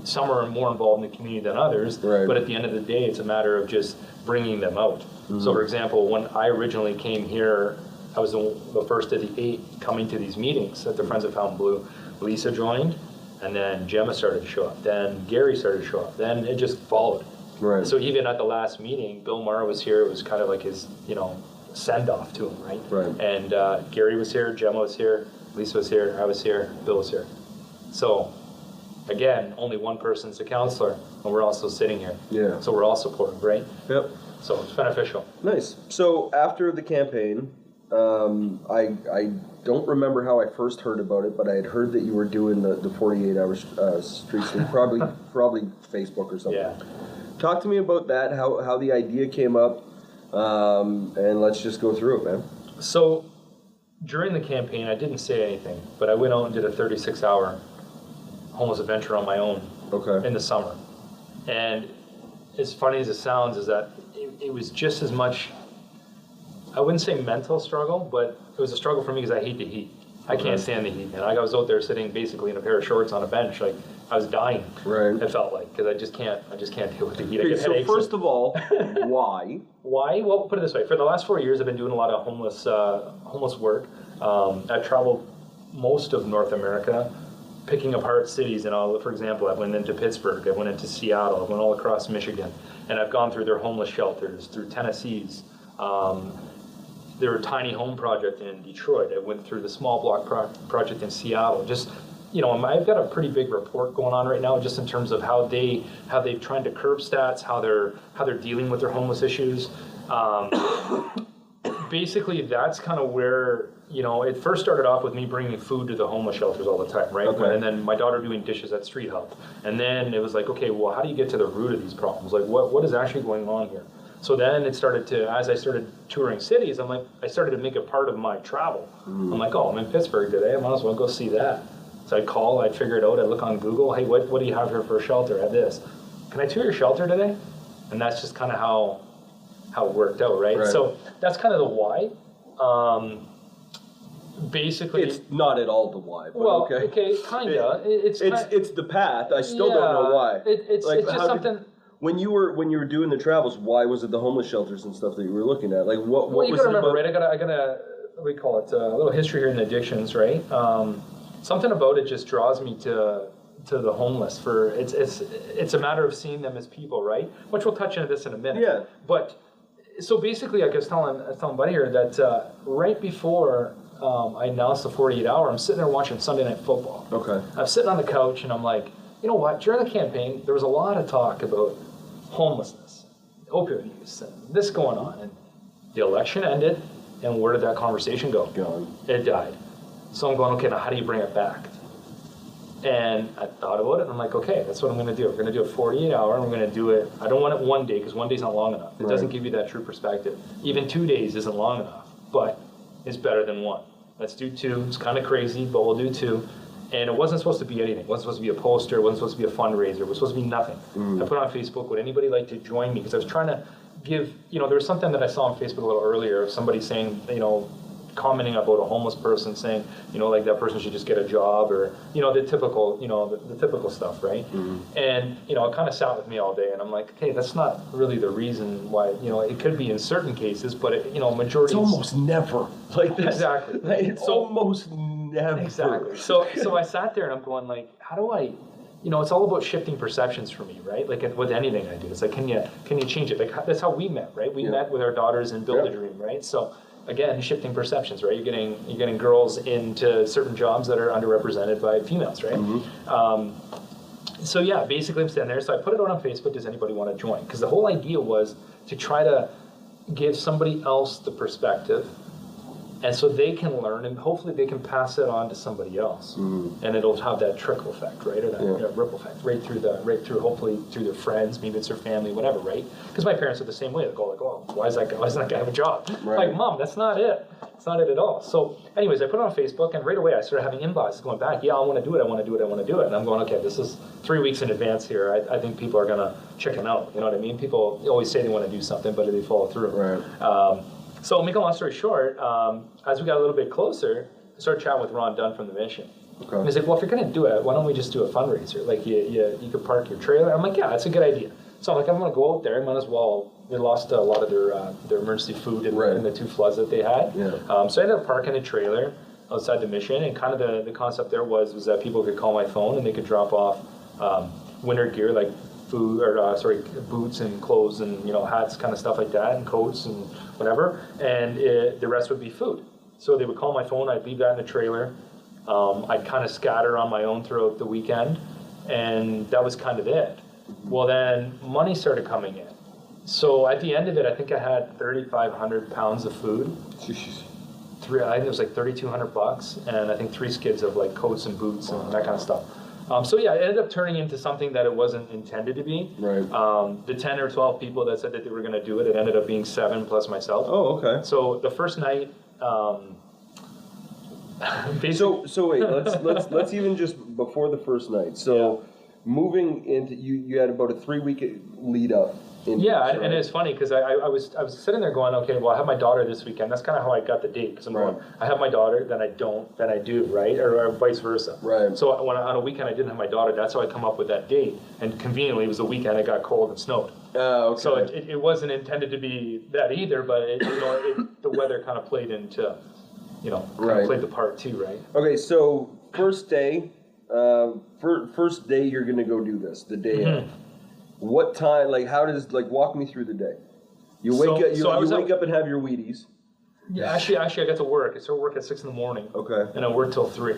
some are more involved in the community than others, but at the end of the day, it's a matter of just bringing them out. Mm-hmm. So, for example, when I originally came here, I was the first of the 8 coming to these meetings at the Friends of Fountain Blue. Lisa joined, and then Gemma started to show up. Then Gary started to show up. Then it just followed. Right. So even at the last meeting, Bill Maher was here. It was kind of like his, send-off to him, right? Right. And Gary was here, Gemma was here, Lisa was here, I was here, Bill was here. So, again, only one person's a counselor, and we're also sitting here. Yeah. So we're all supportive, right? Yep. So it's beneficial. Nice. So after the campaign, I don't remember how I first heard about it, but I had heard that you were doing the 48-hour street sweep, probably Facebook or something. Yeah. Talk to me about that, how the idea came up, and let's just go through it, man. So during the campaign, I didn't say anything, but I went out and did a 36-hour homeless adventure on my own in the summer. And as funny as it sounds, is that it was just as much, I wouldn't say mental struggle, but it was a struggle for me because I hate the heat. I can't stand the heat, and I was out there sitting basically in a pair of shorts on a bench, like I was dying. Right. It felt like, because I just can't deal with the heat. I get so headaches. First of all, why? Why? Well, put it this way: for the last 4 years, I've been doing a lot of homeless work. I've traveled most of North America, picking apart cities. And for example, I went into Pittsburgh, I went into Seattle, I went all across Michigan, and I've gone through their homeless shelters, through Tennessee's. There were tiny home project in Detroit. I went through the small block project in Seattle. Just, I've got a pretty big report going on right now, just in terms of how they've tried to curb stats, how they're dealing with their homeless issues. Basically, that's kind of where it first started off with me bringing food to the homeless shelters all the time, right? Okay. And then my daughter doing dishes at Street Help, and then it was like, okay, well, how do you get to the root of these problems? Like, what is actually going on here? So then it started to, as I started touring cities, I started to make it part of my travel. I'm like, oh, I'm in Pittsburgh today, I might as well go see that. So I'd call, I'd figure it out, I'd look on Google, hey, what do you have here for a shelter? I have this. Can I tour your shelter today? And that's just kind of how it worked out, right? So that's kind of the why. Basically, it's not at all the why. But well, okay, kinda. It's the path. I still don't know why. It's just something. When you were doing the travels, why was it the homeless shelters and stuff that you were looking at? Like what Well, you was gotta it remember, about? right? I got a what do we call it? A little history here in addictions, right? Something about it just draws me to the homeless. It's a matter of seeing them as people, right? Which we'll touch into this in a minute. Yeah. But so basically, I was telling Buddy here that right before I announced the 48-hour, I'm sitting there watching Sunday Night Football. Okay. I'm sitting on the couch and I'm like, you know what? During the campaign, there was a lot of talk about homelessness, opioid use, and this going on. And the election ended, and where did that conversation go? Gone. It died. So I'm going, okay, now how do you bring it back? And I thought about it, and I'm like, okay, that's what I'm going to do. We're going to do a 48-hour, and we're going to do it. I don't want it one day, because one day's not long enough. It doesn't give you that true perspective. Even 2 days isn't long enough, but it's better than one. Let's do 2. It's kind of crazy, but we'll do 2. And it wasn't supposed to be anything. It wasn't supposed to be a poster. It wasn't supposed to be a fundraiser. It was supposed to be nothing. I put on Facebook, would anybody like to join me? Because I was trying to give, there was something that I saw on Facebook a little earlier of somebody saying, commenting about a homeless person saying, like that person should just get a job, or, the typical, the typical stuff, right? And, it kind of sat with me all day, and I'm like, okay, that's not really the reason why, it could be in certain cases, but, majority... It's almost never like this. Exactly. It's almost never. Exactly. So I sat there and I'm going like, how do I, it's all about shifting perceptions for me, right? Like with anything I do, it's like, can you change it? Like that's how we met, right? We met with our daughters and Build a Dream, right? So again, shifting perceptions, right? You're getting girls into certain jobs that are underrepresented by females, right? So yeah, basically I'm standing there. So I put it out on Facebook. Does anybody want to join? Because the whole idea was to try to give somebody else the perspective, and so they can learn, and hopefully they can pass it on to somebody else, and it'll have that trickle effect, right, or that ripple effect, right through hopefully through their friends, maybe it's their family, whatever, right? Because my parents are the same way. They go like, oh, why does that guy have a job? Right. Like, Mom, that's not it. It's not it at all. So, anyways, I put it on Facebook, and right away I started having inboxes going back. Yeah, I want to do it. I want to do it. I want to do it. And I'm going, okay, this is 3 weeks in advance here. I think people are gonna chicken out. You know what I mean? People always say they want to do something, but do they follow through? Right. So make a long story short, as we got a little bit closer, I started chatting with Ron Dunn from the Mission. Okay. And he's like, well, if you're going to do it, why don't we just do a fundraiser? Like, you could park your trailer. I'm like, yeah, that's a good idea. So I'm like, I'm going to go out there. I might as well. They lost a lot of their emergency food in the 2 floods that they had. Yeah. So I ended up parking a trailer outside the Mission, and kind of the concept there was that people could call my phone and they could drop off winter gear like food or boots and clothes and hats, kind of stuff like that, and coats and whatever, and the rest would be food. So they would call my phone, I'd leave that in the trailer. I'd kind of scatter on my own throughout the weekend, and that was kind of it. Well, then money started coming in. So at the end of it, I think I had 3,500 pounds of food. I think it was like $3,200, and I think 3 skids of like coats and boots and that kind of stuff. So yeah, it ended up turning into something that it wasn't intended to be. Right. The 10 or 12 people that said that they were going to do it ended up being 7 plus myself. Oh, okay. So the first night, So wait, let's even just before the first night. So moving into you had about a 3-week lead up. Yeah, and it's funny because I was sitting there going, okay, well, I have my daughter this weekend. That's kind of how I got the date, because I'm going, I have my daughter, then I don't, then I do, right, or vice versa. Right. So when on a weekend I didn't have my daughter, that's how I come up with that date. And conveniently, it was the weekend it got cold and snowed. Okay. So it wasn't intended to be that either, but the weather kind of played into, played the part too, right? Okay, so first day you're gonna go do this, the day of. What time? Like, how does walk me through the day? You wake up. You wake up and have your Wheaties. Yeah, actually, I got to work. I started work at 6 a.m. Okay. And I worked till 3.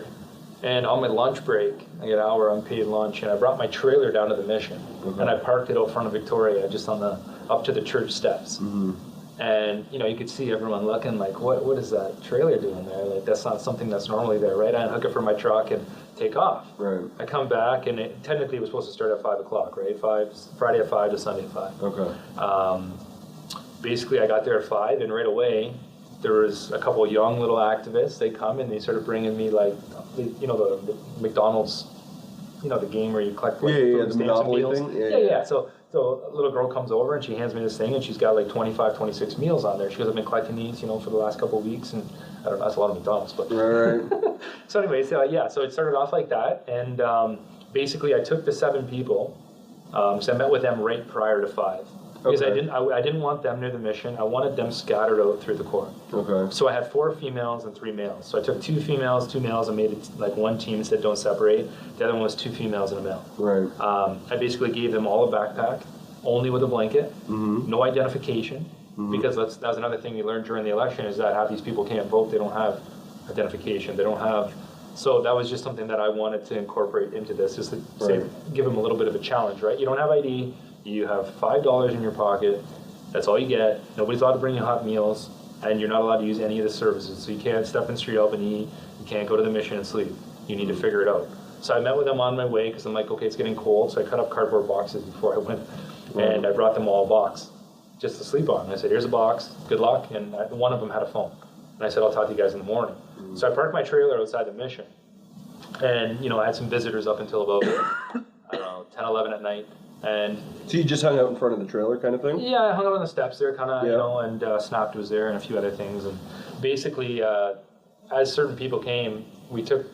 And on my lunch break, I get an hour unpaid lunch, and I brought my trailer down to the Mission, and I parked it out front of Victoria, just on up to the church steps. Mm-hmm. And you could see everyone looking like, what is that trailer doing there? Like, that's not something that's normally there, right? I unhook it from my truck and take off. Right. I come back, and technically it was supposed to start at 5 o'clock, right? Friday at 5 to Sunday at 5. Okay. Basically, I got there at 5, and right away, there was a couple of young little activists. They come and they started bringing me the McDonald's, the game where you collect food stamps and meals. Thing. Yeah. So a little girl comes over and she hands me this thing, and she's got like 25, 26 meals on there. She goes, I've been collecting these, for the last couple of weeks, and I don't know, that's a lot of McDonald's, but. Right. So anyways, so it started off like that, and basically I took the 7 people, so I met with them right prior to 5. Because I didn't want them near the Mission. I wanted them scattered out through the Corps. Okay. So I had 4 females and 3 males. So I took 2 females, 2 males, and made it like one team and said don't separate. The other one was 2 females and a male. Right. I basically gave them all a backpack, only with a blanket, no identification, because that was another thing we learned during the election, is that half these people can't vote. They don't have identification. They don't have. So that was just something that I wanted to incorporate into this, just to give them a little bit of a challenge, right? You don't have ID. You have $5 in your pocket. That's all you get. Nobody's allowed to bring you hot meals, and you're not allowed to use any of the services. So you can't step in the street up and eat. You can't go to the Mission and sleep. You need to figure it out. So I met with them on my way, because I'm like, okay, it's getting cold. So I cut up cardboard boxes before I went, and I brought them all a box just to sleep on. I said, here's a box. Good luck. And one of them had a phone. And I said, I'll talk to you guys in the morning. So I parked my trailer outside the Mission, and I had some visitors up until about 10, 11 at night. And so you just hung out in front of the trailer, kind of thing? Yeah, I hung out on the steps there, kind of, and Snapped was there, and a few other things. And basically, as certain people came, we took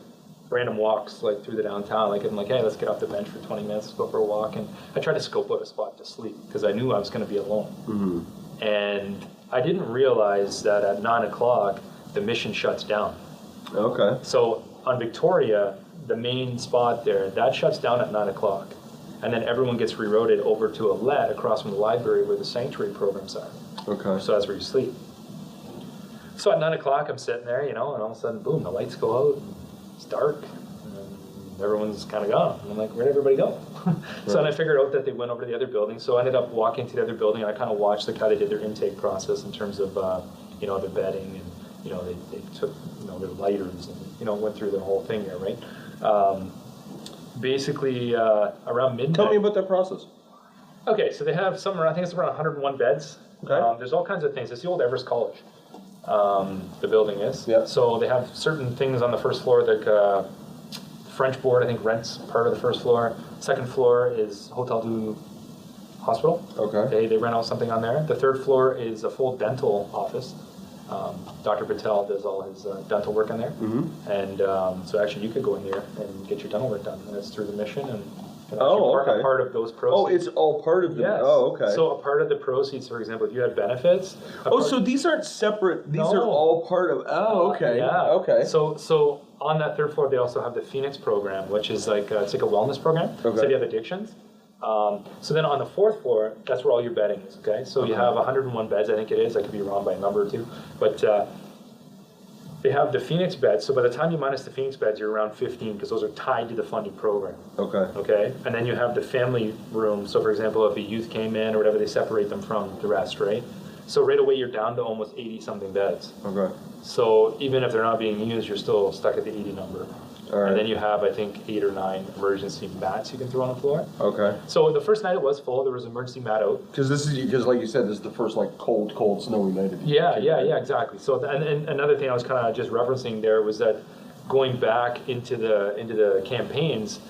random walks like through the downtown. Like I'm like, hey, let's get off the bench for 20 minutes, let's go for a walk. And I tried to scope out a spot to sleep, because I knew I was going to be alone. Mm-hmm. And I didn't realize that at 9 o'clock the Mission shuts down. Okay. So on Victoria, the main spot there, that shuts down at 9 o'clock. And then everyone gets rerouted over to a let across from the library where the sanctuary programs are. Okay. So that's where you sleep. So at 9 o'clock, I'm sitting there, and all of a sudden, boom, the lights go out, and it's dark, and everyone's kind of gone. And I'm like, where'd everybody go? So then I figured out that they went over to the other building. So I ended up walking to the other building, and I kind of watched how they did their intake process in terms of, their bedding, and, they took, their lighters, and, went through the whole thing there, right? Basically, around midnight. Tell me about that process. Okay, so they have I think it's around 101 beds. Okay. There's all kinds of things. It's the old Everest College, the building is. Yeah. So they have certain things on the first floor, like French board, I think, rents part of the first floor. Second floor is Hotel du Hospital. Okay. They rent out something on there. The third floor is a full dental office. Dr. Patel does all his dental work in there. And so actually you could go in there and get your dental work done. And it's through the mission and a part of those proceeds. Oh, it's all part of the... Yes. Oh, okay. So a part of the proceeds, for example, if you had benefits... so these aren't separate, these are all part of... Oh, okay. Okay. So on that third floor, they also have the Phoenix program, which is like, it's like a wellness program. Okay. So if you have addictions. So then on the fourth floor, that's where all your bedding is, okay? So you have 101 beds, I think it is. I could be wrong by a number or two. But they have the Phoenix beds. So by the time you minus the Phoenix beds, you're around 15 because those are tied to the funding program. Okay? And then you have the family room. So for example, if a youth came in or whatever, they separate them from the rest, right? So right away, you're down to almost 80-something beds. Okay. So even if they're not being used, you're still stuck at the 80 number. All right. And then you have, I think, 8 or 9 emergency mats you can throw on the floor. Okay. So the first night it was full. There was an emergency mat out. Because like you said, this is the first like cold, snowy night. Yeah, exactly. So and another thing I was kind of just referencing there was that going back into the campaigns,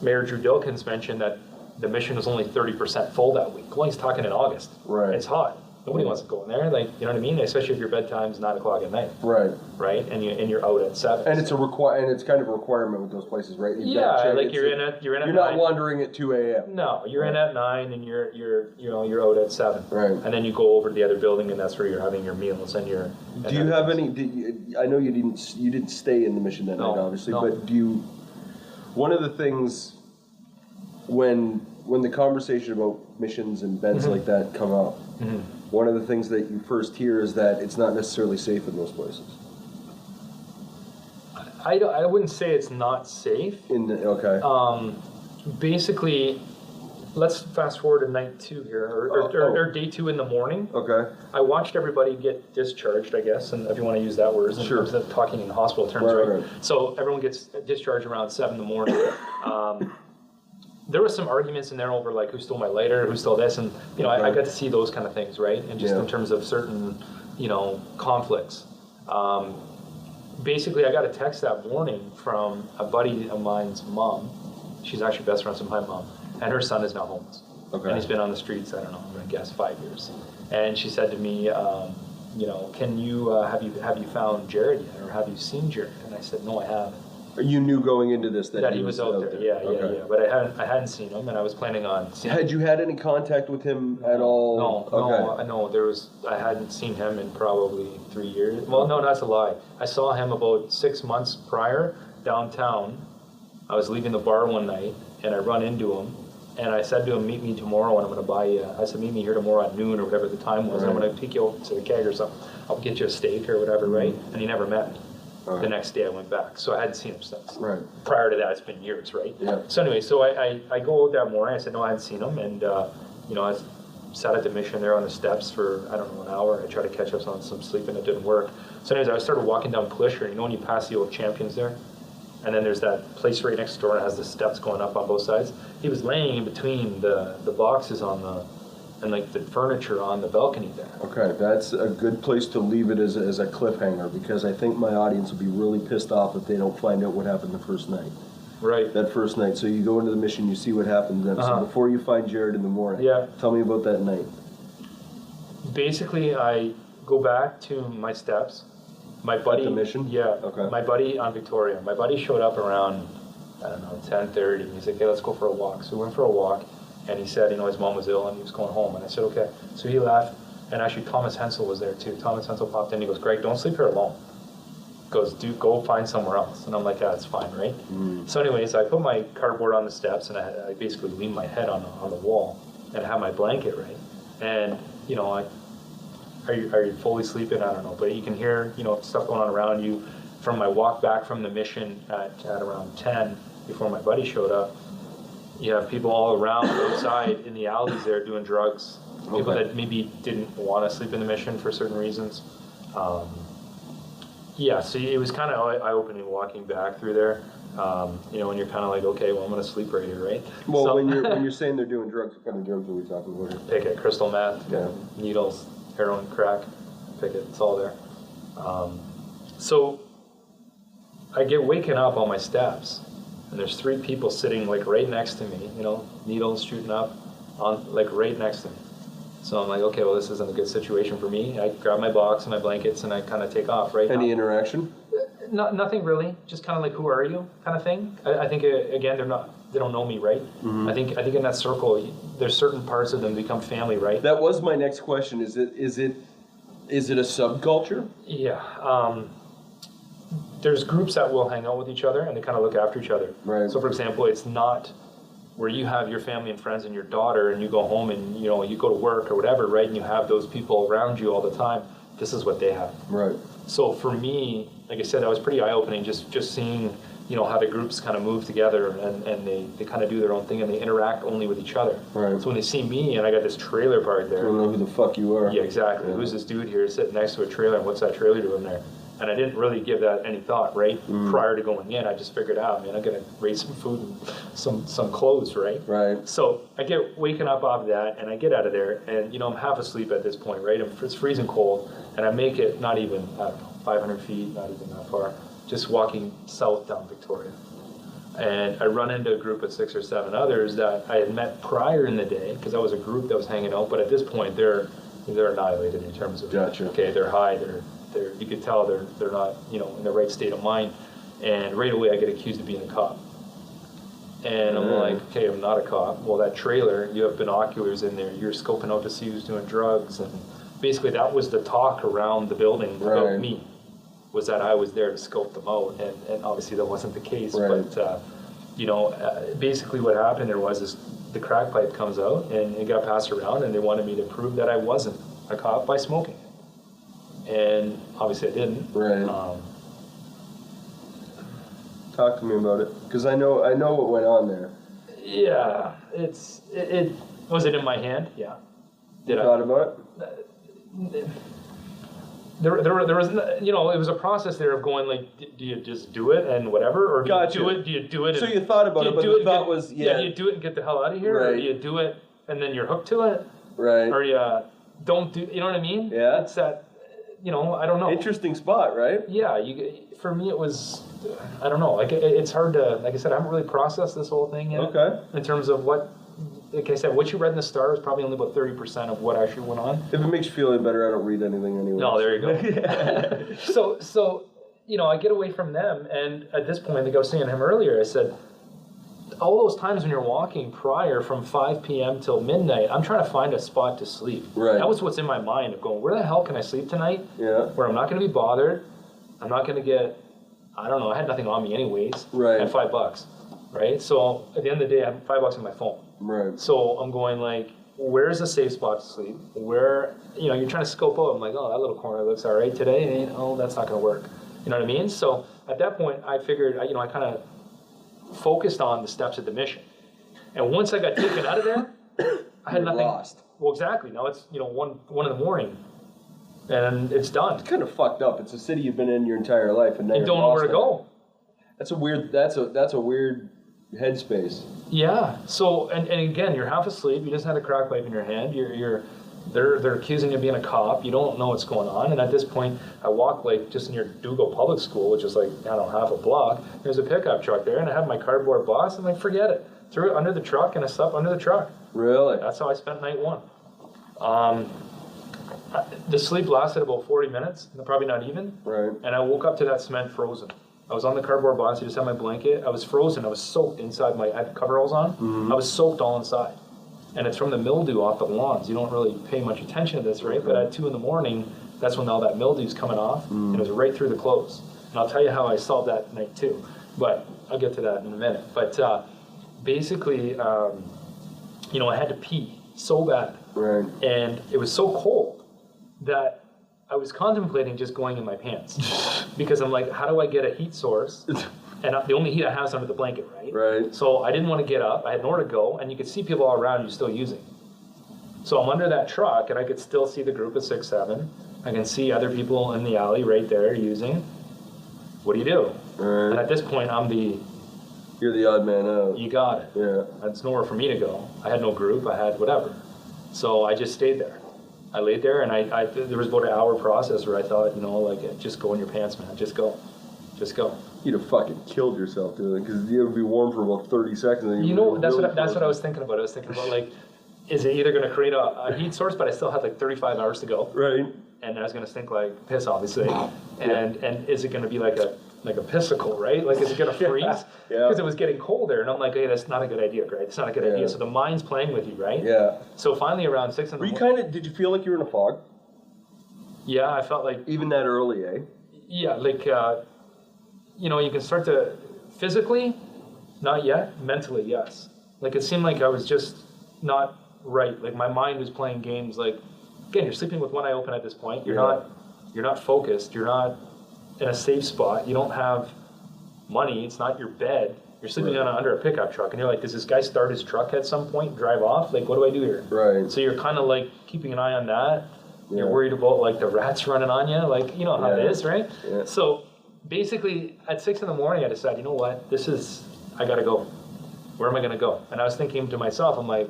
Mayor Drew Dilkins mentioned that the mission was only 30% full that week. Well, he's talking in August. Right. It's hot. Nobody wants to go in there, like, you know what I mean? Especially if your bedtime's 9 o'clock at night. Right. Right, and you're out at 7. And it's it's kind of a requirement with those places, right? You're in at you're 9. Not wandering at 2 a.m. No, you're in at 9 and you're out at 7. Right. And then you go over to the other building and that's where you're having your meals and your. Do you have any? I know you didn't stay in the mission that night, obviously, but do you? One of the things when the conversation about missions and events like that come up. One of the things that you first hear is that it's not necessarily safe in those places. I wouldn't say it's not safe. Basically, let's fast forward to night 2 here, or day 2 in the morning. Okay. I watched everybody get discharged, I guess, and if you want to use that word, instead of talking in hospital terms, right? So everyone gets discharged around 7 in the morning. There was some arguments in there over like who stole my lighter, who stole this, and I got to see those kind of things, right? And just in terms of certain, conflicts. Basically, I got a text that morning from a buddy of mine's mom. She's actually best friends with my mom, and her son is now homeless. Okay. And he's been on the streets, I don't know, I'm gonna guess 5 years. And she said to me, can you have you found Jared yet, or have you seen Jared? And I said, no, I haven't. You knew going into this that he was out there. Yeah. But I hadn't seen him, and I was planning on seeing him. Had you had any contact with him at all? No. I hadn't seen him in probably 3 years. Well, no, that's a lie. I saw him about 6 months prior downtown. I was leaving the bar one night, and I run into him, and I said to him, "Meet me tomorrow, and I'm going to buy you." I said, "Meet me here tomorrow at noon or whatever the time was. Right. And I'm going to take you over to the keg or something. I'll get you a steak or whatever, right?" And he never met me. Right. The next day I went back, so I hadn't seen him since. Right. Prior to that, it's been years, right? Yeah. So anyway, so I go out that morning. I said no, I hadn't seen him, and I sat at the mission there on the steps for an hour. I tried to catch up on some sleep, and it didn't work. So anyways, I started walking down Plisher. When you pass the old Champions there, and then there's that place right next door that has the steps going up on both sides. He was laying in between the boxes and like the furniture on the balcony there. Okay, that's a good place to leave it as a cliffhanger, because I think my audience will be really pissed off if they don't find out what happened the first night. Right. That first night. So you go into the mission, you see what happened then. So before you find Jared in the morning, tell me about that night. Basically, I go back to my steps. My buddy. At the mission? Yeah. Okay. My buddy on Victoria. My buddy showed up around, 10:30. He's like, "Hey, let's go for a walk." So we went for a walk. And he said, his mom was ill and he was going home. And I said, okay. So he left. And actually, Thomas Hensel was there too. Thomas Hensel popped in. He goes, "Greg, don't sleep here alone." He goes, "Dude, go find somewhere else." And I'm like, "Yeah, it's fine, right?" So anyways, I put my cardboard on the steps and I basically leaned my head on the wall and I have my blanket, right? And, are you fully sleeping? I don't know. But you can hear, stuff going on around you. From my walk back from the mission at around 10, before my buddy showed up, you have people all around outside in the alleys there doing drugs. People that maybe didn't want to sleep in the mission for certain reasons. So it was kind of eye-opening walking back through there. When you're kind of like, okay, well, I'm going to sleep right here, right? Well, so, when you're saying they're doing drugs, what kind of drugs are we talking about here? Pick it, crystal meth, needles, heroin, crack, pick it, it's all there. So I get waken up on my steps. And there's 3 people sitting like right next to me, needles shooting up on like right next to me. So I'm like, okay, well, this isn't a good situation for me. I grab my box and my blankets and I kind of take off, right? Any interaction? Nothing really. Just kind of like, who are you kind of thing. I think, again, they don't know me, right? I think in that circle, there's certain parts of them become family, right? That was my next question. Is it a subculture? Yeah. There's groups that will hang out with each other and they kind of look after each other. Right. So, for example, it's not where you have your family and friends and your daughter and you go home and, you go to work or whatever, right? And you have those people around you all the time. This is what they have. Right. So for me, like I said, that was pretty eye-opening, just seeing, how the groups kind of move together and they kind of do their own thing and they interact only with each other. Right. So when they see me and I got this trailer parked there. They don't know who the fuck you are. Yeah, exactly. Yeah. Who's this dude here sitting next to a trailer and what's that trailer doing there? And I didn't really give that any thought, right? Prior to going in, I just figured out, man, I'm going to raise some food and some clothes, right? Right. So I get waking up off of that, and I get out of there, and, I'm half asleep at this point, right? It's freezing cold, and I make it not even, 500 feet, not even that far, just walking south down Victoria. And I run into a group of 6 or 7 others that I had met prior in the day, because that was a group that was hanging out, but at this point, they're annihilated in terms of, gotcha. Okay, they're high, you could tell they're not, in the right state of mind. And right away I get accused of being a cop. And I'm like, okay, I'm not a cop. Well, that trailer, you have binoculars in there. You're scoping out to see who's doing drugs. And basically that was the talk around the building about me, was that I was there to scope them out. And obviously that wasn't the case. Right. But, basically what happened there was the crack pipe comes out and it got passed around and they wanted me to prove that I wasn't a cop by smoking. And obviously I didn't. Right. Talk to me about it, because I know what went on there. Yeah, it was it in my hand? Yeah. Did I thought about it? There was, it was a process there of going like, do you just do it and whatever, or do you do it? So you thought about it, but the thought was, do you do it and get the hell out of here, or do you do it and then you're hooked to it, right? Or you don't do, you know what I mean? Yeah. It's that. I don't know. Interesting spot, right? Yeah, for me it was, I don't know. Like it's hard to, like I said, I haven't really processed this whole thing yet. Okay. In terms of what, like I said, what you read in the Star is probably only about 30% of what actually went on. If it makes you feel any better, I don't read anything anyway. No, there you go. So I get away from them, and at this point, like I was saying to him earlier, I said, all those times when you're walking prior from 5 p.m. till midnight, I'm trying to find a spot to sleep. Right. That was what's in my mind of going, where the hell can I sleep tonight? Yeah. Where I'm not going to be bothered. I'm not going to get, I don't know, I had nothing on me anyways. Right. I had $5, right? So at the end of the day, I have $5 on my phone. Right. So I'm going like, where's a safe spot to sleep? Where, you're trying to scope out. I'm like, oh, that little corner looks all right today. That's not going to work. You know what I mean? So at that point, I figured, I kind of focused on the steps of the mission. And once I got taken out of there, I had nothing. Lost. Well, exactly. Now it's, 1 in the morning and it's done. It's kind of fucked up. It's a city you've been in your entire life and now you don't know where to go. That's a weird headspace. Yeah. So, and again, you're half asleep. You just had a crack pipe in your hand. They're accusing you of being a cop. You don't know what's going on. And at this point, I walk like just near Dugout Public School, which is like, half a block. There's a pickup truck there, and I have my cardboard box. I'm like, forget it. Threw it under the truck, and I slept under the truck. Really? That's how I spent night 1. The sleep lasted about 40 minutes, probably not even. Right. And I woke up to that cement frozen. I was on the cardboard box. I just had my blanket. I was frozen. I was soaked inside. I had coveralls on. Mm-hmm. I was soaked all inside. And it's from the mildew off the lawns. You don't really pay much attention to this, right? But at 2 in the morning, that's when all that mildew's coming off. And it was right through the clothes. And I'll tell you how I solved that night too. But I'll get to that in a minute. But basically, I had to pee so bad. Right. And it was so cold that I was contemplating just going in my pants. Because I'm like, how do I get a heat source? And the only heat I have is under the blanket, right? Right. So I didn't want to get up. I had nowhere to go, and you could see people all around you still using. So I'm under that truck, and I could still see the group of 6, 7. I can see other people in the alley right there using. What do you do? Right. And at this point, You're the odd man out. You got it. Yeah. That's nowhere for me to go. I had no group. I had whatever. So I just stayed there. I laid there, and there was about an hour process where I thought, just go in your pants, man. Just go. Just go. You'd have fucking killed yourself doing it, because you would be warm for about 30 seconds. And that's what I was thinking about. I was thinking about, like, is it either going to create a heat source, but I still had like 35 hours to go. Right. And I was going to stink like piss, obviously. And is it going to be like a pissicle, right? Like, is it going to freeze? Because it was getting colder. And I'm like, hey, that's not a good idea, right? It's not a good idea. So the mind's playing with you, right? Yeah. So finally around 6 in the morning. Did you feel like you were in a fog? Yeah, I felt like. Even that early, eh? Yeah, like, you know, you can start to, physically, not yet, mentally, yes. Like, it seemed like I was just not right. Like, my mind was playing games. Like, again, you're sleeping with one eye open at this point. You're not focused. You're not in a safe spot. You don't have money. It's not your bed. You're sleeping under a pickup truck, and you're like, does this guy start his truck at some point and drive off? Like, what do I do here? Right. So you're kind of like keeping an eye on that. Yeah. You're worried about like the rats running on you. Like, you know how it is, right? Yeah. So basically at 6 in the morning, I decided, you know what? I got to go. Where am I going to go? And I was thinking to myself, I'm like,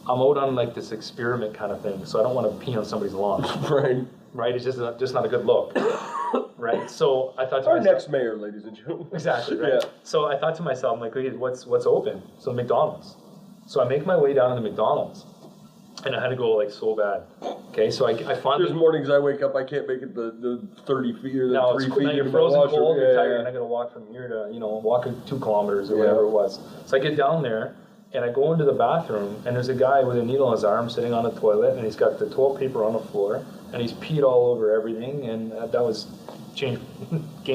I'm out on like this experiment kind of thing, so I don't want to pee on somebody's lawn. Right? It's just not a good look. Right? So I thought to myself, our next mayor, ladies and gentlemen. Exactly, right? Yeah. So I thought to myself, I'm like, okay, what's open? So McDonald's. So I make my way down to the McDonald's, and I had to go like so bad. Okay, so I finally. There's mornings I wake up, I can't make it the 30 feet or the 3 feet. Now you're frozen cold, you're tired, and I got to walk from here to walk 2 kilometers or whatever it was. So I get down there. And I go into the bathroom, and there's a guy with a needle in his arm sitting on the toilet, and he's got the toilet paper on the floor, and he's peed all over everything, and that was game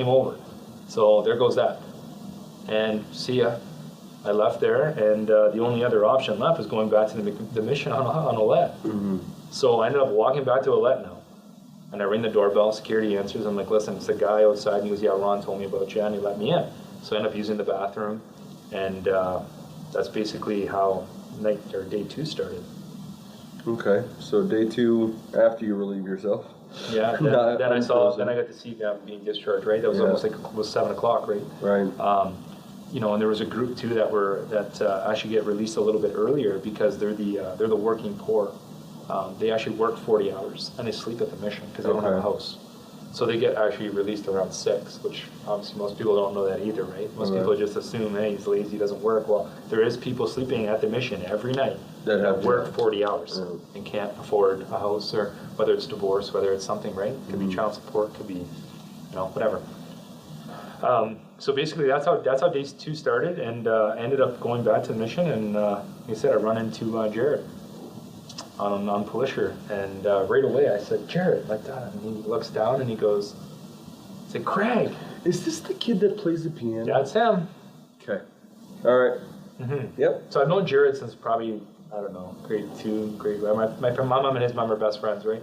over. So there goes that. And see ya. I left there, and the only other option left was going back to the mission on Olette. Mm-hmm. So I ended up walking back to Olette now. And I ring the doorbell, security answers. I'm like, listen, it's the guy outside, and he goes, yeah, Ron told me about you, and he let me in. So I ended up using the bathroom, and that's basically how day 2 started. Okay, so day 2 after you relieve yourself. Yeah, then I got to see them being discharged. Right, that was almost like it was 7 o'clock. Right. Right. And there was a group too that actually get released a little bit earlier because they're the working poor. They actually work 40 hours and they sleep at the mission because they don't have a house. So they get actually released around 6, which obviously most people don't know that either, right? Most people just assume, hey, he's lazy, he doesn't work. Well, there is people sleeping at the mission every night that work 40 hours and can't afford a house, or whether it's divorce, whether it's something, right? It could be child support, could be, whatever. So basically, that's how day 2 started, and I ended up going back to the mission, and like I said, I run into Jared on Polisher, and right away I said, Jared, like that, and he looks down and he goes, I said, Craig. Is this the kid that plays the piano? That's him. Okay. All right. Mm-hmm. Yep. So I've known Jared since probably, I don't know, grade 2, grade 1. My mom and his mom are best friends, right?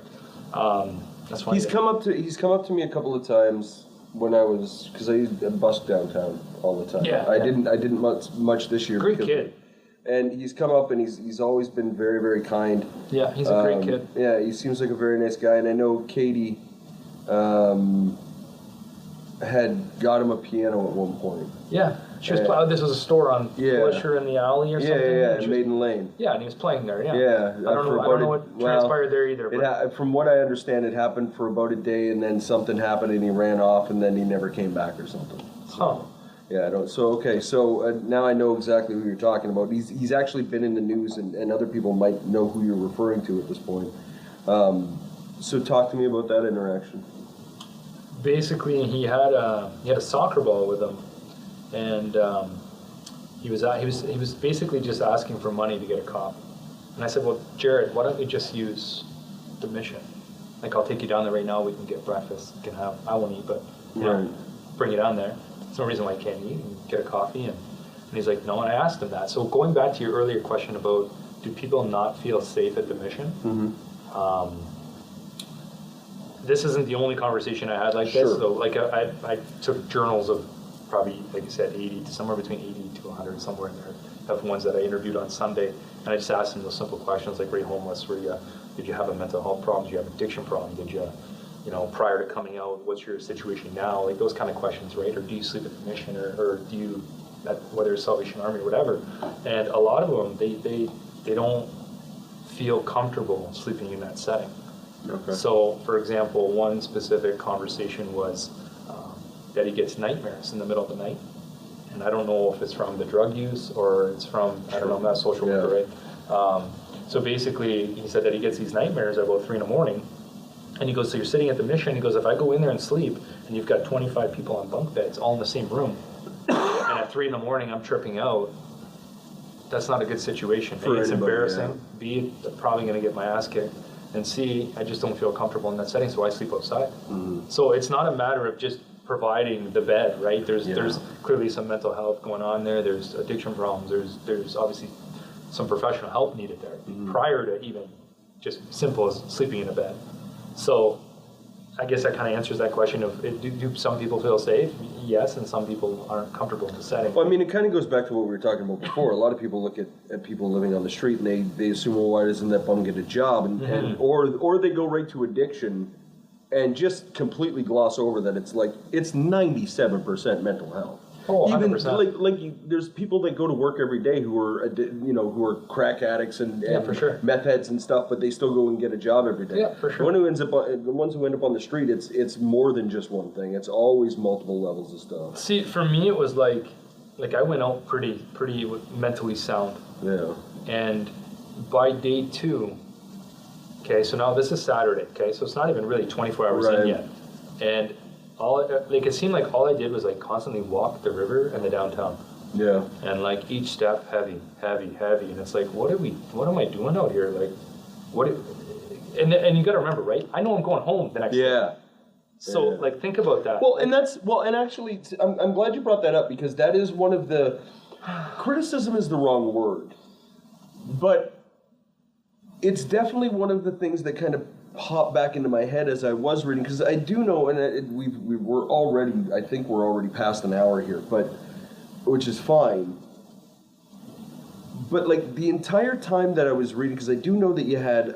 That's funny. He's come up to me a couple of times when I was, because I used to busk downtown all the time. Yeah. I didn't much this year. Great kid. And he's come up and he's always been very, very kind. Yeah, he's a great kid. Yeah, he seems like a very nice guy. And I know Katie had got him a piano at one point. Yeah, she was playing. This was a store on Polisher in the alley or something. Yeah, Maiden Lane. Yeah, and he was playing there. Yeah. Yeah. I don't know what transpired there either. From what I understand, it happened for about a day, and then something happened, and he ran off, and then he never came back or something. So, yeah, I don't. So okay, so now I know exactly who you're talking about. He's actually been in the news, and other people might know who you're referring to at this point. So talk to me about that interaction. Basically, he had a soccer ball with him, and he was basically just asking for money to get a cop. And I said, well, Jared, why don't you just use the mission? Like, I'll take you down there right now. We can get breakfast. You can have. I won't eat, but bring you down there. There's no reason why I can't eat and get a coffee. And he's like, no. And I asked him that. So going back to your earlier question about, do people not feel safe at the mission? Mm-hmm. This isn't the only conversation I had like this. So like I took journals of probably, like I said, 80 to somewhere between 80 to 100, somewhere in there, of ones that I interviewed on Sunday. And I just asked them those simple questions like, were you homeless? Did you have a mental health problem? Did you have an addiction problem? Did you, prior to coming out, what's your situation now? Like those kind of questions, right? Or do you sleep at the mission, or do you, whether it's Salvation Army or whatever? And a lot of them, they don't feel comfortable sleeping in that setting. Okay. So, for example, one specific conversation was that he gets nightmares in the middle of the night. And I don't know if it's from the drug use or it's from, I don't know, I'm not a social worker, right? So basically, he said that he gets these nightmares at about 3 in the morning. And he goes, so you're sitting at the mission. He goes, if I go in there and sleep, and you've got 25 people on bunk beds, all in the same room, and at 3 in the morning I'm tripping out, that's not a good situation. A, it's embarrassing. Yeah. B, I'm probably going to get my ass kicked. And C, I just don't feel comfortable in that setting, so I sleep outside. Mm-hmm. So it's not a matter of just providing the bed, right? There's clearly some mental health going on there. There's addiction problems. There's obviously some professional help needed there prior to even just simple as sleeping in a bed. So I guess that kind of answers that question of, do some people feel safe? Yes, and some people aren't comfortable in the setting. Well, I mean, it kind of goes back to what we were talking about before. A lot of people look at people living on the street and they assume, well, why doesn't that bum get a job? Or they go right to addiction and just completely gloss over that it's 97% mental health. Oh, 100%. Even there's people that go to work every day who are crack addicts and for sure. meth heads and stuff, but they still go and get a job every day. Yeah, for sure. The ones who end up on the street, it's more than just one thing. It's always multiple levels of stuff. See, for me, it was like I went out pretty mentally sound. Yeah. And by day 2, okay, so now this is Saturday, okay, so it's not even really 24 hours in yet, and it seemed like all I did was constantly walk the river and the downtown. Yeah. And each step heavy, and it's what am I doing out here? And you got to remember, right? I know I'm going home the next day. So think about that. And actually, I'm glad you brought that up, because that is one of the criticism is the wrong word, but it's definitely one of the things that kind of pop back into my head as I was reading, because I do know, and we're already past an hour here, but which is fine. But the entire time that I was reading, because I do know that you had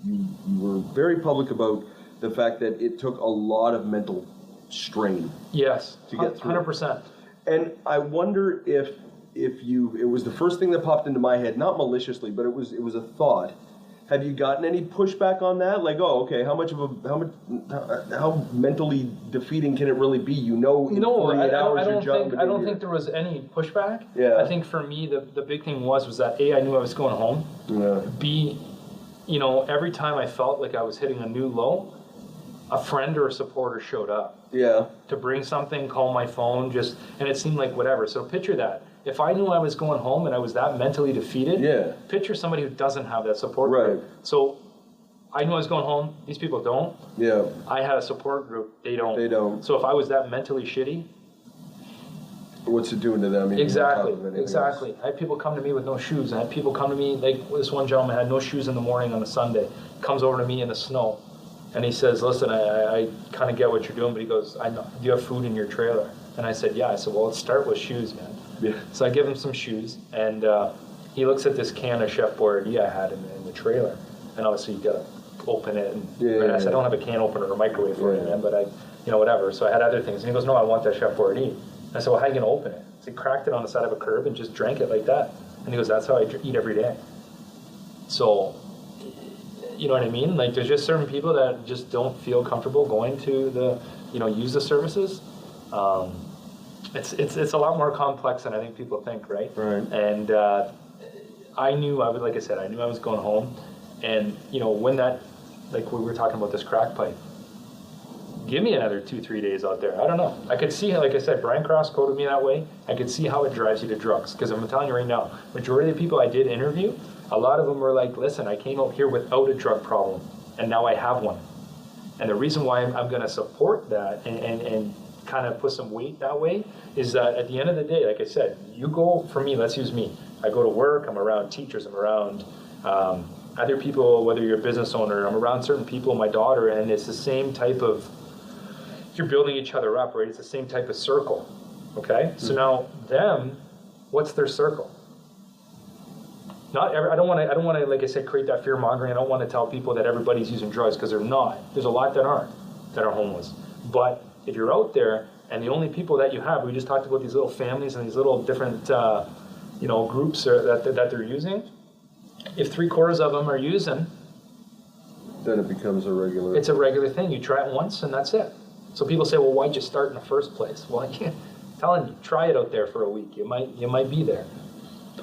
you were very public about the fact that it took a lot of mental strain. Yes, to get through. 100%. And I wonder if it was the first thing that popped into my head, not maliciously, but it was a thought. Have you gotten any pushback on that? How mentally defeating can it really be? In 48 hours your job. I don't think there was any pushback. Yeah. I think for me the big thing was that A, I knew I was going home. Yeah. B, every time I felt like I was hitting a new low, a friend or a supporter showed up. Yeah. To bring something, call my phone, and it seemed like whatever. So picture that. If I knew I was going home and I was that mentally defeated, picture somebody who doesn't have that support group. So I knew I was going home. These people don't. Yeah. I had a support group. They don't. They don't. So if I was that mentally shitty, what's it doing to them? Exactly. I had people come to me with no shoes. I had people come to me, this one gentleman had no shoes in the morning on a Sunday. Comes over to me in the snow. And he says, listen, I kind of get what you're doing, but he goes, do you have food in your trailer? And I said, yeah. I said, well, let's start with shoes, man. Yeah. So I give him some shoes, and he looks at this can of Chef Boyardee I had in the trailer, and obviously you gotta open it. And I said, I don't have a can opener or microwave for it, man, but whatever. So I had other things, and he goes, no, I want that Chef Boyardee. I said, well, how are you gonna open it? So he cracked it on the side of a curb and just drank it like that. And he goes, that's how I eat every day. So, you know what I mean? There's just certain people that just don't feel comfortable going to use the services. It's a lot more complex than I think people think, right? Right. And I knew I was going home, and when that, we were talking about this crack pipe. Give me another 2-3 days out there. I don't know. I could see, like I said, Brian Cross quoted me that way. I could see how it drives you to drugs, because I'm telling you right now, majority of the people I did interview, a lot of them were like, listen, I came out here without a drug problem, and now I have one. And the reason why I'm going to support that and kind of put some weight that way is that at the end of the day, like I said, for me, let's use me. I go to work, I'm around teachers, I'm around other people, whether you're a business owner, I'm around certain people, my daughter, and it's the same type of, you're building each other up, right? It's the same type of circle, okay? Mm-hmm. So now them, what's their circle? I don't want to, like I said, create that fear mongering. I don't want to tell people that everybody's using drugs, because they're not. There's a lot that aren't, that are homeless. But if you're out there and the only people that you have, we just talked about these little families and these little different, groups that they're using. If 3/4 of them are using, then it becomes a regular. It's a regular thing. You try it once and that's it. So people say, well, why'd you start in the first place? Well, I'm telling you, try it out there for a week. You might be there.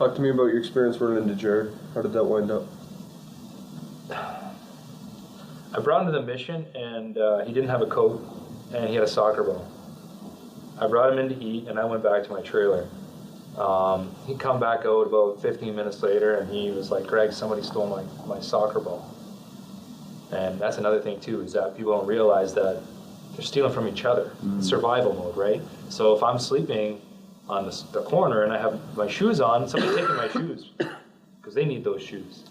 Talk to me about your experience running into Jared. How did that wind up? I brought him to the mission, and he didn't have a coat, and he had a soccer ball. I brought him in to eat, and I went back to my trailer. He come back out about 15 minutes later, and he was like, Greg, somebody stole my soccer ball. And that's another thing, too, is that people don't realize that they're stealing from each other. Survival mode, right? So if I'm sleeping on the corner and I have my shoes on, somebody's taking my shoes because they need those shoes.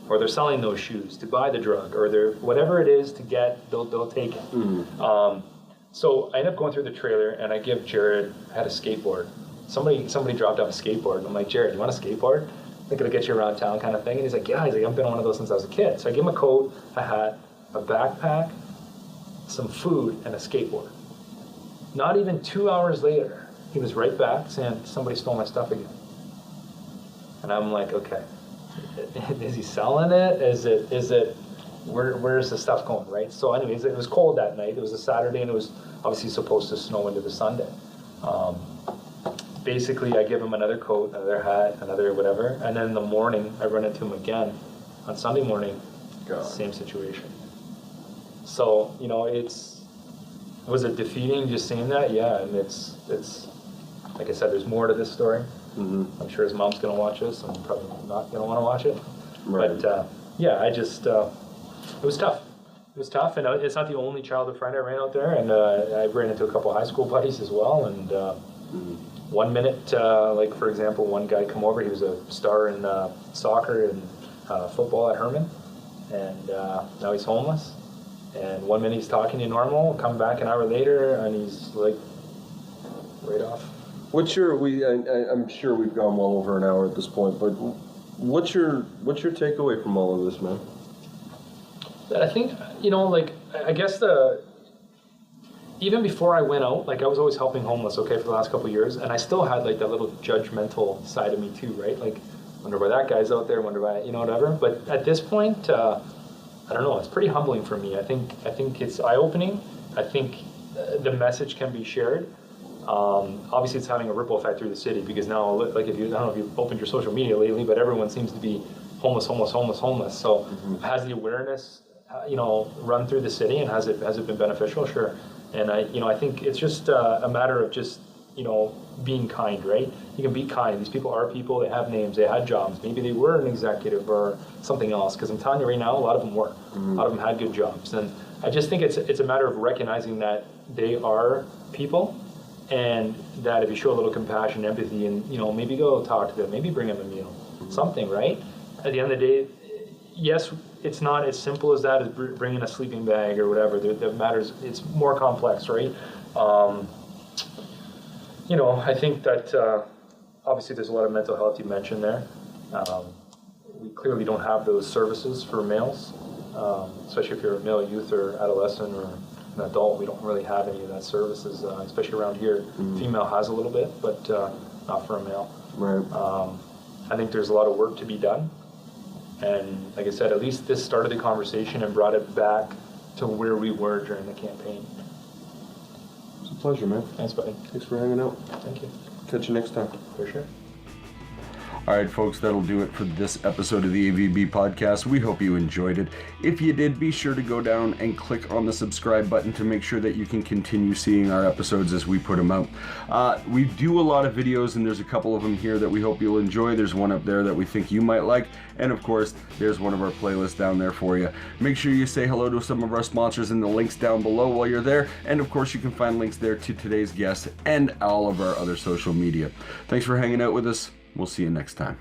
Or they're selling those shoes to buy the drug, or they're whatever it is to get, they'll take it. So I end up going through the trailer, and I give Jared, I had a skateboard. Somebody dropped off a skateboard, and I'm like, Jared, you want a skateboard? I think it'll get you around town kind of thing. And he's like, yeah. He's like, I've been on one of those since I was a kid. So I give him a coat, a hat, a backpack, some food, and a skateboard. Not even 2 hours later, he was right back saying, somebody stole my stuff again. And I'm like, okay, is he selling it? Is it, where's the stuff going, right? So anyways, it was cold that night. It was a Saturday, and it was obviously supposed to snow into the Sunday. Basically, I give him another coat, another hat, another whatever, and then in the morning, I run into him again. On Sunday morning, same situation. So, was it defeating just seeing that? Yeah, and it's like I said, there's more to this story. I'm sure his mom's going to watch this. I'm probably not going to want to watch it. Right. But, I just, it was tough. It was tough, and it's not the only childhood friend I ran out there, and I ran into a couple of high school buddies as well, and 1 minute, like for example, one guy come over, he was a star in soccer and football at Herman, and now he's homeless, and 1 minute he's talking to you normal, come back an hour later, and he's like, right off. I'm sure we've gone well over an hour at this point, but what's your takeaway from all of this, man? I think, I guess even before I went out, I was always helping homeless, for the last couple of years, and I still had that little judgmental side of me too, right? Wonder why that guy's out there, wonder why, whatever. But at this point, I don't know, it's pretty humbling for me. I think it's eye-opening. I think the message can be shared. Obviously, it's having a ripple effect through the city, because now, I don't know if you've opened your social media lately, but everyone seems to be homeless. So has the awareness, run through the city, and has it been beneficial? Sure. And I think it's just a matter of just, being kind, right? You can be kind. These people are people. They have names. They had jobs. Maybe they were an executive or something else. Because I'm telling you right now, a lot of them were. A lot of them had good jobs. And I just think it's a matter of recognizing that they are people, and that if you show a little compassion, empathy, and maybe go talk to them, maybe bring them a meal, something, right? At the end of the day, yes, it's not as simple as that, as bringing a sleeping bag or whatever. That matters. It's more complex, right? I think that obviously there's a lot of mental health you mentioned there. We clearly don't have those services for males, especially if you're a male youth or adolescent or an adult. We don't really have any of that services, especially around here. Female has a little bit, but not for a male. Right. I think there's a lot of work to be done. And like I said, at least this started the conversation and brought it back to where we were during the campaign. It's a pleasure, man. Thanks, buddy. Thanks for hanging out. Thank you. Catch you next time. For sure. All right, folks, that'll do it for this episode of the AVB Podcast. We hope you enjoyed it. If you did, be sure to go down and click on the subscribe button to make sure that you can continue seeing our episodes as we put them out. We do a lot of videos, and there's a couple of them here that we hope you'll enjoy. There's one up there that we think you might like, and of course, there's one of our playlists down there for you. Make sure you say hello to some of our sponsors in the links down below while you're there, and of course, you can find links there to today's guests and all of our other social media. Thanks for hanging out with us. We'll see you next time.